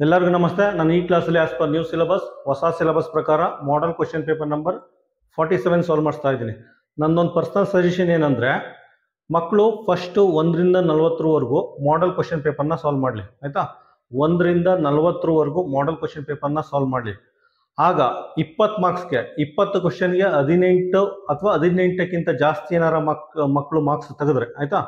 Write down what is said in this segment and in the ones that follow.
ಎಲ್ಲರಿಗೂ ನಮಸ್ತೆ. ನಾನು ಈ ಕ್ಲಾಸಲ್ಲಿ ಆಸ್ ಪರ್ ನ್ಯೂ ಸಿಲೆಬಸ್ ಹೊಸ ಸಿಲೆಬಸ್ ಪ್ರಕಾರ model question paper number 47 solve ಮಾಡಿಸ್ತಾ ಇದ್ದೀನಿ. ನನ್ನೊಂದು ಪರ್ಸನಲ್ ಸಜೆಷನ್ ಏನಂದರೆ, ಮಕ್ಕಳು ಫಸ್ಟು 1ರಿಂದ 40ರವರೆಗೂ ಮಾಡಲ್ ಕ್ವಶನ್ ಪೇಪರ್ನ ಸಾಲ್ವ್ ಮಾಡಲಿ. ಆಯಿತಾ, 1ರಿಂದ 40ರವರೆಗೂ ಮಾಡಲ್ ಕ್ವಶನ್ ಪೇಪರ್ನ ಸಾಲ್ವ್ ಮಾಡಲಿ. ಆಗ 20 ಮಾರ್ಕ್ಸ್ಗೆ 20 ಕ್ವಶನ್ಗೆ 18 ಅಥವಾ 18ಕ್ಕಿಂತ ಜಾಸ್ತಿ ಏನಾರ ಮಕ್ಕಳು ಮಾರ್ಕ್ಸ್ ತೆಗೆದ್ರೆ, ಆಯಿತಾ,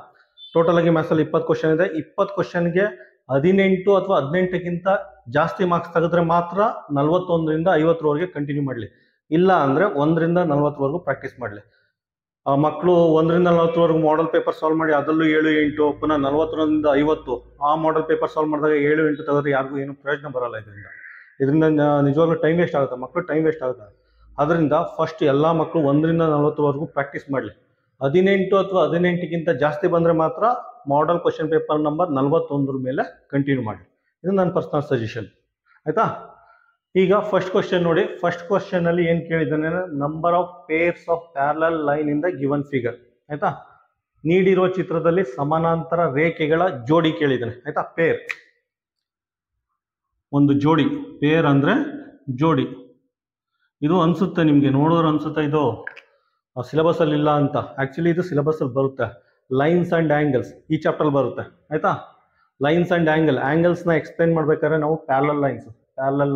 ಟೋಟಲ್ ಆಗಿ ಮ್ಯಾಥ್ಸಲ್ಲಿ 20 ಕ್ವಶನ್ ಇದೆ. 20 ಕ್ವಶನ್ಗೆ 18 ಅಥವಾ 18ಕ್ಕಿಂತ ಜಾಸ್ತಿ ಮಾರ್ಕ್ಸ್ ತೆಗೆದ್ರೆ ಮಾತ್ರ 41ರಿಂದ 50ರವರೆಗೆ ಕಂಟಿನ್ಯೂ ಮಾಡಲಿ. ಇಲ್ಲ ಅಂದರೆ 1ರಿಂದ 40ರವರೆಗೂ ಪ್ರಾಕ್ಟೀಸ್ ಮಾಡಲಿ. ಮಕ್ಕಳು 1ರಿಂದ 40ರವರೆಗೂ ಮಾಡಲ್ ಪೇಪರ್ ಸಾಲ್ವ್ ಮಾಡಿ ಅದರಲ್ಲೂ 7, 8, ಪುನಃ 40ರಿಂದ 50 ಆ ಮಾಡಲ್ ಪೇಪರ್ ಸಾಲ್ವ್ ಮಾಡಿದಾಗ 7, 8 ತೆಗೆದ್ರೆ ಯಾರಿಗೂ ಏನು ಪ್ರಯೋಜನ ಬರಲ್ಲ. ಇದರಿಂದ ನಿಜವಾಗ್ಲೂ ಟೈಮ್ ವೇಸ್ಟ್ ಆಗುತ್ತೆ, ಮಕ್ಕಳು ಟೈಮ್ ವೇಸ್ಟ್ ಆಗುತ್ತೆ. ಅದರಿಂದ ಫಸ್ಟ್ ಎಲ್ಲ ಮಕ್ಕಳು 1ರಿಂದ 40ರವರೆಗೂ ಪ್ರಾಕ್ಟೀಸ್ ಮಾಡಲಿ. 18 ಅಥವಾ 18ಕ್ಕಿಂತ ಜಾಸ್ತಿ ಬಂದರೆ ಮಾತ್ರ ಮಾಡಲ್ ಕ್ವಶನ್ ಪೇಪರ್ ನಂಬರ್ 41 ಮೇಲೆ ಕಂಟಿನ್ಯೂ ಮಾಡಿ. ಇದು ನನ್ನ ಪರ್ಸನಲ್ ಸಜೆಷನ್. ಆಯಿತಾ, ಈಗ ಫಸ್ಟ್ ಕ್ವಶನ್ ನೋಡಿ. ಫಸ್ಟ್ ಕ್ವಶನ್ ಅಲ್ಲಿ ಏನು ಕೇಳಿದ್ದಾನೆ, number of pairs of parallel line in the given figure. ಆಯಿತಾ, ನೀಡಿರುವ ಚಿತ್ರದಲ್ಲಿ ಸಮಾನಾಂತರ ರೇಖೆಗಳ ಜೋಡಿ ಕೇಳಿದ್ದಾನೆ. ಆಯಿತಾ, ಪೇರ್ ಒಂದು ಜೋಡಿ. ಪೇರ್ ಅಂದರೆ ಜೋಡಿ. ಇದು ಅನಿಸುತ್ತೆ ನಿಮಗೆ ನೋಡೋರು ಅನಿಸುತ್ತೆ ಇದು ಸಿಲೆಬಸಲ್ಲಿ ಇಲ್ಲ ಅಂತ. ಆ್ಯಕ್ಚುಲಿ ಇದು ಸಿಲೆಬಸಲ್ಲಿ ಬರುತ್ತೆ. ಲೈನ್ಸ್ ಆ್ಯಂಡ್ ಆ್ಯಂಗಲ್ಸ್ ಈ ಚಾಪ್ಟರ್ ಬರುತ್ತೆ. ಆಯಿತಾ, ಲೈನ್ಸ್ ಆ್ಯಂಡ್ ಆ್ಯಂಗಲ್ಸ್ನ ಎಕ್ಸ್ಪ್ಲೈನ್ ಮಾಡಬೇಕಾದ್ರೆ ನಾವು ಪ್ಯಾರಲಲ್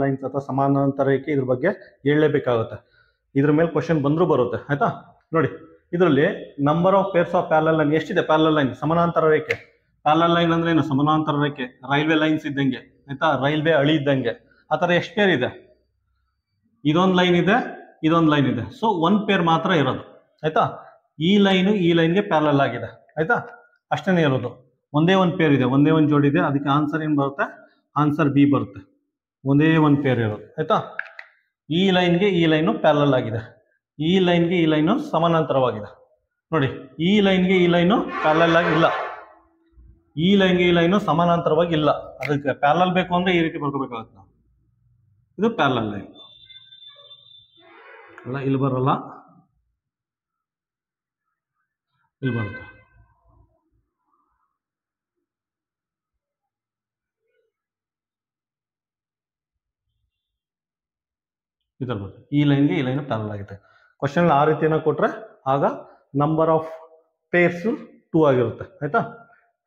ಲೈನ್ಸ್ ಅಥವಾ ಸಮಾನಾಂತರ ರೇಖೆ ಇದ್ರ ಬಗ್ಗೆ ಹೇಳಲೇಬೇಕಾಗುತ್ತೆ. ಇದ್ರ ಮೇಲೆ ಕ್ವಶನ್ ಬಂದರೂ ಬರುತ್ತೆ. ಆಯಿತಾ, ನೋಡಿ ಇದರಲ್ಲಿ number of pairs of parallel line ಎಷ್ಟಿದೆ. ಪ್ಯಾರಲಲ್ ಲೈನ್ ಸಮಾನಾಂತರ ರೇಖೆ. ಪ್ಯಾರಲಲ್ ಲೈನ್ ಅಂದ್ರೆ ಏನು? ಸಮಾನಾಂತರ ರೇಖೆ. ರೈಲ್ವೆ ಲೈನ್ಸ್ ಇದ್ದಂಗೆ, ಆಯಿತಾ, ರೈಲ್ವೆ ಹಳಿ ಇದ್ದಂಗೆ. ಆ ಥರ ಎಷ್ಟು ಪೇರ್ ಇದೆ? ಇದೊಂದು ಲೈನ್ ಇದೆ, ಇದೊಂದು ಲೈನ್ ಇದೆ. ಸೊ ಒಂದು ಪೇರ್ ಮಾತ್ರ ಇರೋದು. ಆಯಿತಾ, ಈ ಲೈನ್ಗೆ ಪ್ಯಾರಲಲ್ ಆಗಿದೆ. ಆಯಿತಾ, ಅಷ್ಟೇ ಇರೋದು. ಒಂದೇ ಒಂದು ಪೇರ್ ಇದೆ, ಒಂದೇ ಒಂದು ಜೋಡಿ ಇದೆ. ಅದಕ್ಕೆ ಆನ್ಸರ್ ಏನು ಬರುತ್ತೆ? ಆನ್ಸರ್ ಬಿ ಬರುತ್ತೆ. ಒಂದೇ ಒಂದು ಪೇರ್ ಇರೋದು. ಆಯಿತಾ, ಈ ಲೈನು ಪ್ಯಾರಲಲ್ ಆಗಿದೆ, ಈ ಲೈನು ಸಮಾನಾಂತರವಾಗಿದೆ. ನೋಡಿ, ಈ ಲೈನು ಪ್ಯಾರಲಲ್ ಆಗಿ ಇಲ್ಲ, ಈ ಲೈನು ಸಮಾನಾಂತರವಾಗಿ ಇಲ್ಲ. ಅದಕ್ಕೆ ಪ್ಯಾರಲಲ್ ಬೇಕು ಅಂದರೆ ಈ ರೀತಿ ಬರ್ಕೋಬೇಕಾಗುತ್ತೆ ನಾವು. ಇದು ಪ್ಯಾರಲಲ್ ಲೈನ್ ಅಲ್ಲ, ಇಲ್ಲಿ ಬರಲ್ಲ, ಇಲ್ಲಿ ಬರುತ್ತೆ. ಇದರ ಬರುತ್ತೆ. ಈ ಲೈನು ಪ್ಯಾರಲಲ್ ಆಗಿದೆ. ಕ್ವಶನ್ ಆ ರೀತಿನ ಕೊಟ್ಟರೆ ಆಗ ನಂಬರ್ ಆಫ್ ಪೇರ್ಸು 2 ಆಗಿರುತ್ತೆ. ಆಯಿತಾ,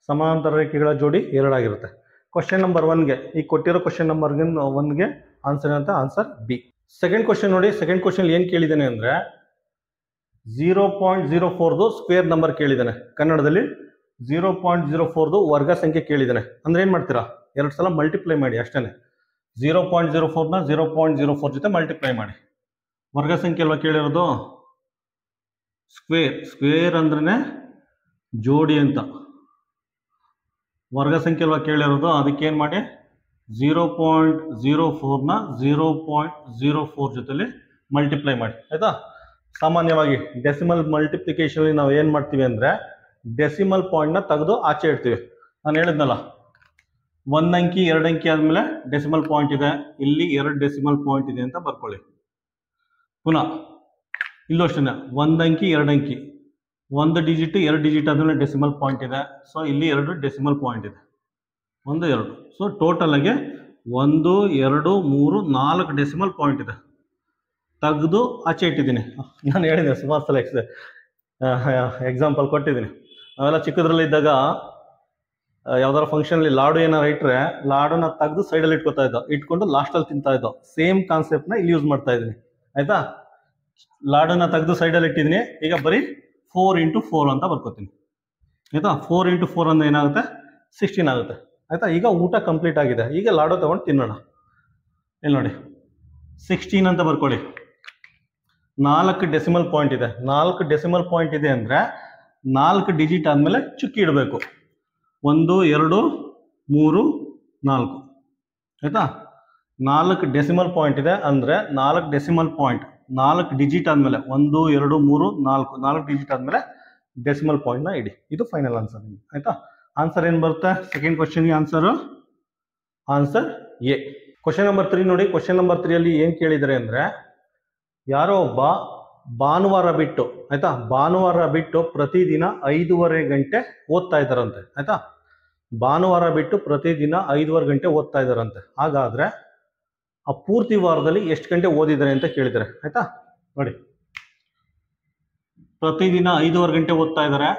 ಸಮಾನಾಂತರ ರೇಖೆಗಳ ಜೋಡಿ 2 ಆಗಿರುತ್ತೆ. ಕ್ವಶನ್ ನಂಬರ್ 1ಗೆ, ಈ ಕೊಟ್ಟಿರೋ ಕ್ವಶನ್ ನಂಬರ್ 1ಗೆ ಆನ್ಸರ್ ಅಂತ ಆನ್ಸರ್ ಬಿ. ಸೆಕೆಂಡ್ ಕ್ವಶನ್ ನೋಡಿ. ಸೆಕೆಂಡ್ ಕ್ವಶನ್ ಏನು ಕೇಳಿದ್ದಾನೆ ಅಂದರೆ 0.04ದು ಸ್ಕ್ವೇರ್ ನಂಬರ್ ಕೇಳಿದ್ದಾನೆ. ಕನ್ನಡದಲ್ಲಿ 0.04ದು ವರ್ಗ ಸಂಖ್ಯೆ ಕೇಳಿದ್ದಾನೆ. ಅಂದ್ರೆ ಏನು ಮಾಡ್ತೀರಾ? 2 ಸಲ ಮಲ್ಟಿಪ್ಲೈ ಮಾಡಿ ಅಷ್ಟೇ. 0.04ನ 0.04 ಜೊತೆ ಮಲ್ಟಿಪ್ಲೈ ಮಾಡಿ. ವರ್ಗ ಸಂಖ್ಯೆ ಅಲ್ವಾ ಕೇಳಿರೋದು? ಸ್ಕ್ವೇರ್ ಅಂದ್ರೆ ಜೋಡಿ ಅಂತ. ವರ್ಗ ಸಂಖ್ಯೆ ಅಲ್ವಾ ಕೇಳಿರೋದು? ಅದಕ್ಕೇನು ಮಾಡಿ 0.04ನ 0.04 ಜೊತೆಲಿ ಮಲ್ಟಿಪ್ಲೈ ಮಾಡಿ. ಆಯಿತಾ, ಸಾಮಾನ್ಯವಾಗಿ ಡೆಸಿಮಲ್ ಮಲ್ಟಿಪ್ಲಿಕೇಶನ್ ನಾವು ಏನು ಮಾಡ್ತೀವಿ ಅಂದರೆ ಡೆಸಿಮಲ್ ಪಾಯಿಂಟ್ನ ತೆಗೆದು ಆಚೆ ಇಡ್ತೀವಿ. ನಾನು ಹೇಳಿದ್ನಲ್ಲ, 1 ಅಂಕಿ 2 ಅಂಕಿ ಆದಮೇಲೆ ಡೆಸಿಮಲ್ ಪಾಯಿಂಟ್ ಇದೆ, ಇಲ್ಲಿ 2 ಡೆಸಿಮಲ್ ಪಾಯಿಂಟ್ ಇದೆ ಅಂತ ಬರ್ಕೊಳ್ಳಿ. ಪುನಃ ಇಲ್ಲೂ ಅಷ್ಟೇ, 1 ಅಂಕಿ 2 ಅಂಕಿ, 1 ಡಿಜಿಟ್ 2 ಡಿಜಿಟ್ ಆದಮೇಲೆ ಡೆಸಿಮಲ್ ಪಾಯಿಂಟ್ ಇದೆ. ಸೊ ಇಲ್ಲಿ 2 ಡೆಸಿಮಲ್ ಪಾಯಿಂಟ್ ಇದೆ, 1, 2. ಸೊ ಟೋಟಲ್ ಆಗಿ 1, 2, 3, 4 ಡೆಸಿಮಲ್ ಪಾಯಿಂಟ್ ಇದೆ. ತೆಗೆದು ಆಚೆ ಇಟ್ಟಿದ್ದೀನಿ. ನಾನು ಹೇಳಿದ್ದೆ ಸುಮಾರು ಸಲ ಎಕ್ಸಾಂಪಲ್ ಕೊಟ್ಟಿದ್ದೀನಿ. ನಾವೆಲ್ಲ ಚಿಕ್ಕದ್ರಲ್ಲಿದ್ದಾಗ ಯಾವ್ದಾರ ಫಂಕ್ಷನಲ್ಲಿ ಲಾಡು ಏನಾರು ಇಟ್ಟರೆ ಲಾಡುನ ತೆಗೆದು ಸೈಡಲ್ಲಿ ಇಟ್ಕೊಂಡು ಲಾಸ್ಟಲ್ಲಿ ತಿಂತಾ ಇದ್ದೋ. ಸೇಮ್ ಕಾನ್ಸೆಪ್ಟ್ನ ಇಲ್ಲಿ ಯೂಸ್ ಮಾಡ್ತಾ ಇದ್ದೀನಿ. ಆಯಿತಾ, ಲಾಡುನ ತೆಗೆದು ಸೈಡಲ್ಲಿ ಇಟ್ಟಿದ್ದೀನಿ. ಈಗ ಬರೀ 4 × 4 ಅಂತ ಬರ್ಕೋತೀನಿ. ಆಯಿತಾ, 4 × 4 ಅಂದ್ರೆ ಏನಾಗುತ್ತೆ? 16 ಆಗುತ್ತೆ. ಆಯಿತಾ, ಈಗ ಊಟ ಕಂಪ್ಲೀಟ್ ಆಗಿದೆ. ಈಗ ಲಾಡು ತೊಗೊಂಡು ತಿನ್ನೋಣ. ಇಲ್ಲಿ ನೋಡಿ, 16 ಅಂತ ಬರ್ಕೊಳ್ಳಿ. 4 ಡೆಸಿಮಲ್ ಪಾಯಿಂಟ್ ಇದೆ. 4 ಡೆಸಿಮಲ್ ಪಾಯಿಂಟ್ ಇದೆ ಅಂದರೆ 4 ಡಿಜಿಟ್ ಆದಮೇಲೆ ಚುಕ್ಕಿ ಇಡಬೇಕು. 1, 2, 3, 4. ಆಯಿತಾ, 4 ಡೆಸಿಮಲ್ ಪಾಯಿಂಟ್ ಇದೆ ಅಂದರೆ 4 ಡೆಸಿಮಲ್ ಪಾಯಿಂಟ್ 4 ಡಿಜಿಟ್ ಆದಮೇಲೆ 1, 2, 3, 4 ಡಿಜಿಟ್ ಆದಮೇಲೆ ಡೆಸಿಮಲ್ ಪಾಯಿಂಟ್ನ ಇಡಿ. ಇದು ಫೈನಲ್ ಆನ್ಸರ್ ನಿಮಗೆ. ಆಯಿತಾ, ಆನ್ಸರ್ ಏನು ಬರುತ್ತೆ? ಸೆಕೆಂಡ್ ಕ್ವಶನ್ಗೆ ಆನ್ಸರ್ ಎ. ಕ್ವಶನ್ ನಂಬರ್ 3 ನೋಡಿ. ಕ್ವಶನ್ ನಂಬರ್ 3ಅಲ್ಲಿ ಏನು ಕೇಳಿದ್ದಾರೆ ಅಂದರೆ, ಯಾರೋ ಒಬ್ಬ ಭಾನುವಾರ ಬಿಟ್ಟು, ಆಯಿತಾ, ಭಾನುವಾರ ಬಿಟ್ಟು ಪ್ರತಿದಿನ 5:30 ಗಂಟೆ ಓದ್ತಾ ಇದ್ದಾರಂತೆ. ಆಯಿತಾ, ಭಾನುವಾರ ಬಿಟ್ಟು ಪ್ರತಿದಿನ 5.5 ಗಂಟೆ ಓದ್ತಾ ಇದ್ದಾರಂತೆ. ಹಾಗಾದರೆ ಆ ಪೂರ್ತಿ ವಾರದಲ್ಲಿ ಎಷ್ಟು ಗಂಟೆ ಓದಿದ್ದಾರೆ ಅಂತ ಕೇಳಿದ್ದಾರೆ. ಆಯಿತಾ, ನೋಡಿ, ಪ್ರತಿದಿನ 5.5 ಗಂಟೆ ಓದ್ತಾ ಇದ್ದಾರೆ.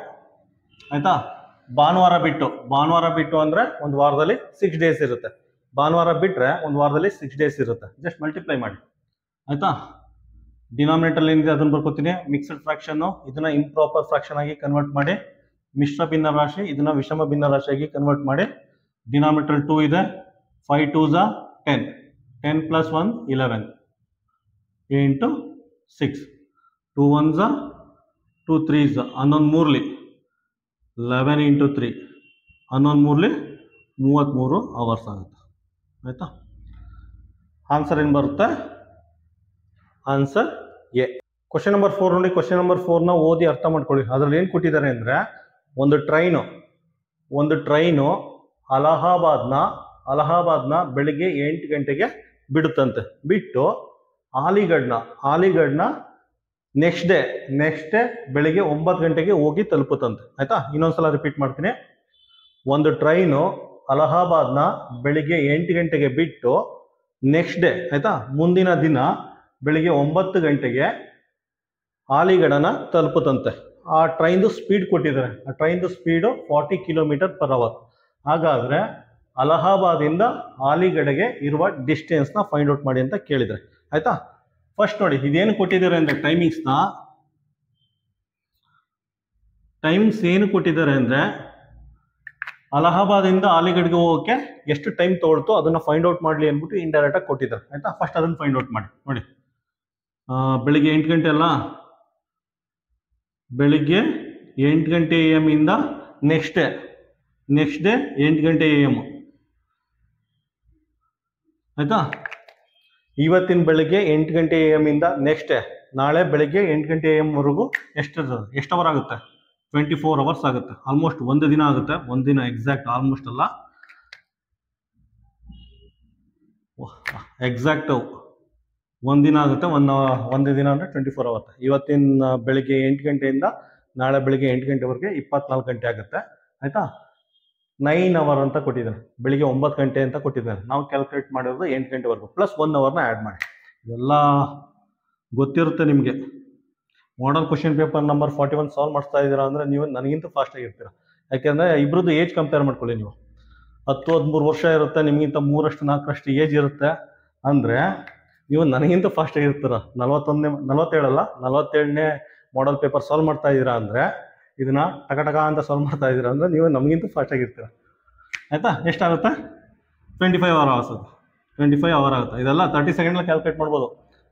ಆಯಿತಾ, ಭಾನುವಾರ ಬಿಟ್ಟು ಅಂದರೆ ಒಂದು ವಾರದಲ್ಲಿ 6 ಡೇಸ್ ಇರುತ್ತೆ. ಭಾನುವಾರ ಬಿಟ್ಟರೆ ಒಂದು ವಾರದಲ್ಲಿ 6 ಡೇಸ್ ಇರುತ್ತೆ. ಜಸ್ಟ್ ಮಲ್ಟಿಪ್ಲೈ ಮಾಡಿ. ಆಯಿತಾ, ಡಿನಾಮಿನೇಟರ್ ಏನಿದೆ ಅದನ್ನು ಬರ್ಕೋತೀನಿ. ಮಿಕ್ಸ್ಡ್ ಫ್ರಾಕ್ಷನ್ನು ಇದನ್ನು ಇಂಪ್ರಾಪರ್ ಫ್ರಾಕ್ಷನ್ ಆಗಿ ಕನ್ವರ್ಟ್ ಮಾಡಿ, ಮಿಶ್ರ ಭಿನ್ನ ರಾಶಿ ಇದನ್ನು ವಿಷಮ ಭಿನ್ನ ರಾಶಿಯಾಗಿ ಕನ್ವರ್ಟ್ ಮಾಡಿ. ಡಿನಾಮಿನೇಟರ್ 2 ಇದೆ. 5 2s 10, 10 + 1 11 into 6, 2 1s 2 3s 11 11 into 3 11 33 hours ಆಗುತ್ತೆ. ಆಯಿತಾ, ಆನ್ಸರ್ ಏನು ಬರುತ್ತೆ? Answer A. ಕ್ವಶನ್ ನಂಬರ್ 4 ನೋಡಿ. ಕ್ವಶನ್ ನಂಬರ್ 4ನ ಓದಿ ಅರ್ಥ ಮಾಡ್ಕೊಳ್ಳಿ. ಅದರಲ್ಲಿ ಏನು ಕೊಟ್ಟಿದ್ದಾರೆ ಅಂದರೆ, ಒಂದು ಟ್ರೈನು ಅಲಹಾಬಾದ್ನ ಬೆಳಿಗ್ಗೆ 8 ಗಂಟೆಗೆ ಬಿಡುತ್ತಂತೆ. ಬಿಟ್ಟು ಅಲಿಗಢ್ನ ನೆಕ್ಸ್ಟ್ ಡೇ ಬೆಳಿಗ್ಗೆ 9 ಗಂಟೆಗೆ ಹೋಗಿ ತಲುಪುತ್ತಂತೆ. ಆಯ್ತಾ, ಇನ್ನೊಂದ್ಸಲ ರಿಪೀಟ್ ಮಾಡ್ತೀನಿ. ಒಂದು ಟ್ರೈನು ಅಲಹಾಬಾದ್ನ ಬೆಳಿಗ್ಗೆ 8 ಗಂಟೆಗೆ ಬಿಟ್ಟು ನೆಕ್ಸ್ಟ್ ಡೇ, ಆಯ್ತಾ, ಮುಂದಿನ ದಿನ ಬೆಳಿಗ್ಗೆ 9 ಗಂಟೆಗೆ ಅಲಿಗಢನ ತಲುಪುತ್ತಂತೆ. ಆ ಟ್ರೈನ್ದು ಸ್ಪೀಡ್ ಕೊಟ್ಟಿದ್ದಾರೆ. ಆ ಟ್ರೈನ್ದು ಸ್ಪೀಡು 40 km/h. ಹಾಗಾದರೆ ಅಲಹಾಬಾದಿಂದ ಅಲಿಗಢಗೆ ಇರುವ ಡಿಸ್ಟೆನ್ಸ್ನ ಫೈಂಡ್ ಔಟ್ ಮಾಡಿ ಅಂತ ಕೇಳಿದರೆ. ಆಯಿತಾ, ಫಸ್ಟ್ ನೋಡಿ, ಇದೇನು ಕೊಟ್ಟಿದ್ದಾರೆ ಅಂದರೆ ಟೈಮಿಂಗ್ಸ್ ಏನು ಕೊಟ್ಟಿದ್ದಾರೆ ಅಂದರೆ, ಅಲಹಾಬಾದಿಂದ ಅಲಿಗಢಗೆ ಹೋಗೋಕ್ಕೆ ಎಷ್ಟು ಟೈಮ್ ತೊಗೊಳ್ತು ಅದನ್ನು ಫೈಂಡ್ ಔಟ್ ಮಾಡಲಿ ಅಂದ್ಬಿಟ್ಟು ಇಂಡೈರೆಕ್ಟಾಗಿ ಕೊಟ್ಟಿದ್ದಾರೆ. ಆಯಿತಾ, ಫಸ್ಟ್ ಅದನ್ನು ಫೈಂಡ್ ಔಟ್ ಮಾಡಿ. ನೋಡಿ, ಬೆಳಿಗ್ಗೆ 8 ಗಂಟೆ ಅಲ್ಲ, ಬೆಳಿಗ್ಗೆ 8 ಗಂಟೆ AM ಇಂದ ನೆಕ್ಸ್ಟ್ ಡೇ 8 ಗಂಟೆ AM. ಆಯಿತಾ, ಇವತ್ತಿನ ಬೆಳಿಗ್ಗೆ 8 ಗಂಟೆ AM ಇಂದ ನೆಕ್ಸ್ಟ್ ಡೇ ನಾಳೆ ಬೆಳಿಗ್ಗೆ 8 ಗಂಟೆ AM ವರೆಗೂ ಎಷ್ಟು ಅವರ್ ಆಗುತ್ತೆ? 24 ಅವರ್ಸ್ ಆಗುತ್ತೆ. ಆಲ್ಮೋಸ್ಟ್ ಒಂದು ದಿನ ಆಗುತ್ತೆ. ಒಂದು ದಿನ ಎಕ್ಸಾಕ್ಟ್, ಆಲ್ಮೋಸ್ಟ್ ಅಲ್ಲ, ಎಕ್ಸಾಕ್ಟ್ ಒಂದಿನ ಆಗುತ್ತೆ. ಒಂದು ದಿನ ಅಂದರೆ 24 ಅವರ್ಸ್. ಇವತ್ತಿನ ಬೆಳಿಗ್ಗೆ 8 ಗಂಟೆಯಿಂದ ನಾಳೆ ಬೆಳಿಗ್ಗೆ 8 ಗಂಟೆವರೆಗೆ 24 ಗಂಟೆ ಆಗುತ್ತೆ. ಆಯಿತಾ, 9 ಅವರ್ ಅಂತ ಕೊಟ್ಟಿದ್ದಾರೆ. ಬೆಳಿಗ್ಗೆ 9 ಗಂಟೆ ಅಂತ ಕೊಟ್ಟಿದ್ದಾರೆ. ನಾವು ಕ್ಯಾಲ್ಕುಲೇಟ್ ಮಾಡಿರೋದು 8 ಗಂಟೆವರೆಗೂ ಪ್ಲಸ್ 1 ಅವರ್ನ ಆ್ಯಡ್ ಮಾಡಿ. ಇದೆಲ್ಲ ಗೊತ್ತಿರುತ್ತೆ ನಿಮಗೆ. Model question paper number 41 solve ಮಾಡ್ತಾ ಇದ್ದೀರಾ ಅಂದರೆ ನೀವು ನನಗಿಂತ ಫಾಸ್ಟಾಗಿರ್ತೀರ. ಯಾಕೆಂದರೆ ಇಬ್ಬರದ್ದು ಏಜ್ ಕಂಪೇರ್ ಮಾಡ್ಕೊಳ್ಳಿ. ನೀವು 10-13 ವರ್ಷ ಇರುತ್ತೆ, ನಿಮಗಿಂತ 3-4 ಏಜ್ ಇರುತ್ತೆ ಅಂದರೆ ನೀವು ನನಗಿಂತ ಫಾಸ್ಟಾಗಿರ್ತೀರ. 47ನೇ ಮಾಡಲ್ ಪೇಪರ್ ಸಾಲ್ವ್ ಮಾಡ್ತಾ ಇದ್ದೀರಾ ಅಂದರೆ, ಇದನ್ನು ಟಕ ಅಂತ ಸಾಲ್ವ್ ಮಾಡ್ತಾ ಇದ್ದೀರಾ ಅಂದರೆ ನೀವು ನಮಗಿಂತ ಫಾಸ್ಟಾಗಿರ್ತೀರ. ಆಯಿತಾ, ಎಷ್ಟಾಗುತ್ತೆ? 25 ಅವರ್ ಆಗುತ್ತೆ. 25 ಅವರ್ ಆಗುತ್ತೆ. ಇದೆಲ್ಲ 30 ಸೆಕೆಂಡ್ನಲ್ಲಿ ಕ್ಯಾಲ್ಕುಲೇಟ್ ಮಾಡ್ಬೋದು.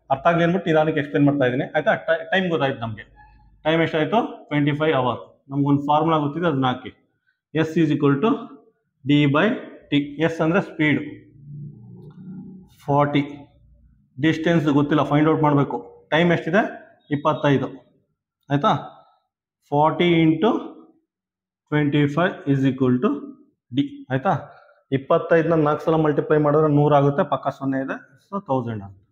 ಅರ್ಥ ಆಗಲಿ ಅಂದ್ಬಿಟ್ಟು ನಿಧಾನಕ್ಕೆ ಎಕ್ಸ್ಪ್ಲೇನ್ ಮಾಡ್ತಾ ಇದ್ದೀನಿ. ಆಯಿತಾ, ಟೈಮ್ ಗೊತ್ತಾಯ್ತು ನಮಗೆ. ಟೈಮ್ ಎಷ್ಟಾಯಿತು? 25 ಅವರ್. ನಮಗೊಂದು ಫಾರ್ಮುಲಾ ಗೊತ್ತಿದೆ, ಅದನ್ನ ಹಾಕಿ. S = D/T. ಎಸ್ ಅಂದರೆ ಸ್ಪೀಡು, 40 ಡಿಸ್ಟೆನ್ಸ್ ಗೊತ್ತಿಲ್ಲ, ಫೈಂಡ್ ಔಟ್ ಮಾಡಬೇಕು. ಟೈಮ್ ಎಷ್ಟಿದೆ? 25. ಆಯಿತಾ, 40 × 25 = D. ಆಯಿತಾ, 25ನ 4 ಸಲ ಮಲ್ಟಿಪ್ಲೈ ಮಾಡಿದ್ರೆ 100 ಆಗುತ್ತೆ. ಪಕ್ಕ 0 ಇದೆ, ಸೊ 1000 ಆಗುತ್ತೆ.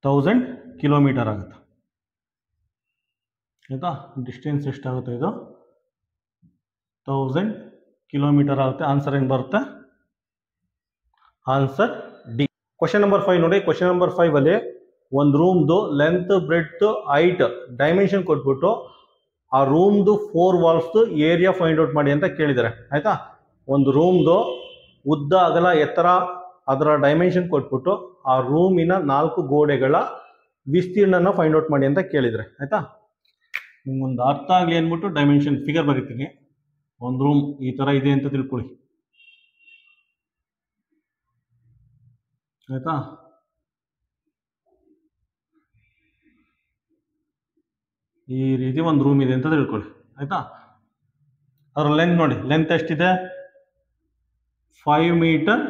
1000 ಕಿಲೋಮೀಟರ್ ಆಗುತ್ತೆ. ಆಯಿತಾ, ಡಿಸ್ಟೆನ್ಸ್ ಎಷ್ಟಾಗುತ್ತೆ? ಇದು 1000 ಕಿಲೋಮೀಟರ್ ಆಗುತ್ತೆ. ಆನ್ಸರ್ ಏನು ಬರುತ್ತೆ? Answer D. ಕ್ವಶನ್ ನಂಬರ್ 5 ನೋಡಿ. ಕ್ವಶನ್ ನಂಬರ್ 5 ಅಲ್ಲಿ ಒಂದು ರೂಮ್ದು ಲೆಂತ್, ಬ್ರೆಡ್ತ್, ಹೈಟ್, ಡೈಮೆನ್ಷನ್ ಕೊಟ್ಬಿಟ್ಟು ಆ ರೂಮ್ದು 4 ವಾಲ್ಸ್ದು ಏರಿಯಾ ಫೈಂಡ್ ಔಟ್ ಮಾಡಿ ಅಂತ ಕೇಳಿದ್ದಾರೆ. ಆಯಿತಾ, ಒಂದು ರೂಮ್ದು ಉದ್ದ, ಅಗಲ, ಎತ್ತರ, ಅದರ ಡೈಮೆನ್ಷನ್ ಕೊಟ್ಬಿಟ್ಟು ಆ ರೂಮಿನ 4 ಗೋಡೆಗಳ ವಿಸ್ತೀರ್ಣನ ಫೈಂಡ್ ಔಟ್ ಮಾಡಿ ಅಂತ ಕೇಳಿದರೆ. ಆಯಿತಾ, ನಿಮ್ಗೊಂದು ಅರ್ಥ ಆಗಲಿ ಅಂದ್ಬಿಟ್ಟು ಡೈಮೆನ್ಷನ್ ಫಿಗರ್ ಬರೀತೀನಿ. ಒಂದು ರೂಮ್ ಈ ಥರ ಇದೆ ಅಂತ ತಿಳ್ಕೊಳ್ಳಿ. ಆಯಿತಾ, ಈ ರೀತಿ ಒಂದು ರೂಮ್ ಇದೆ ಅಂತ ತಿಳ್ಕೊಳ್ಳಿ. ಆಯಿತಾ, ಅದರ ಲೆಂತ್ ನೋಡಿ. ಲೆಂತ್ ಎಷ್ಟಿದೆ? 5 ಮೀಟರ್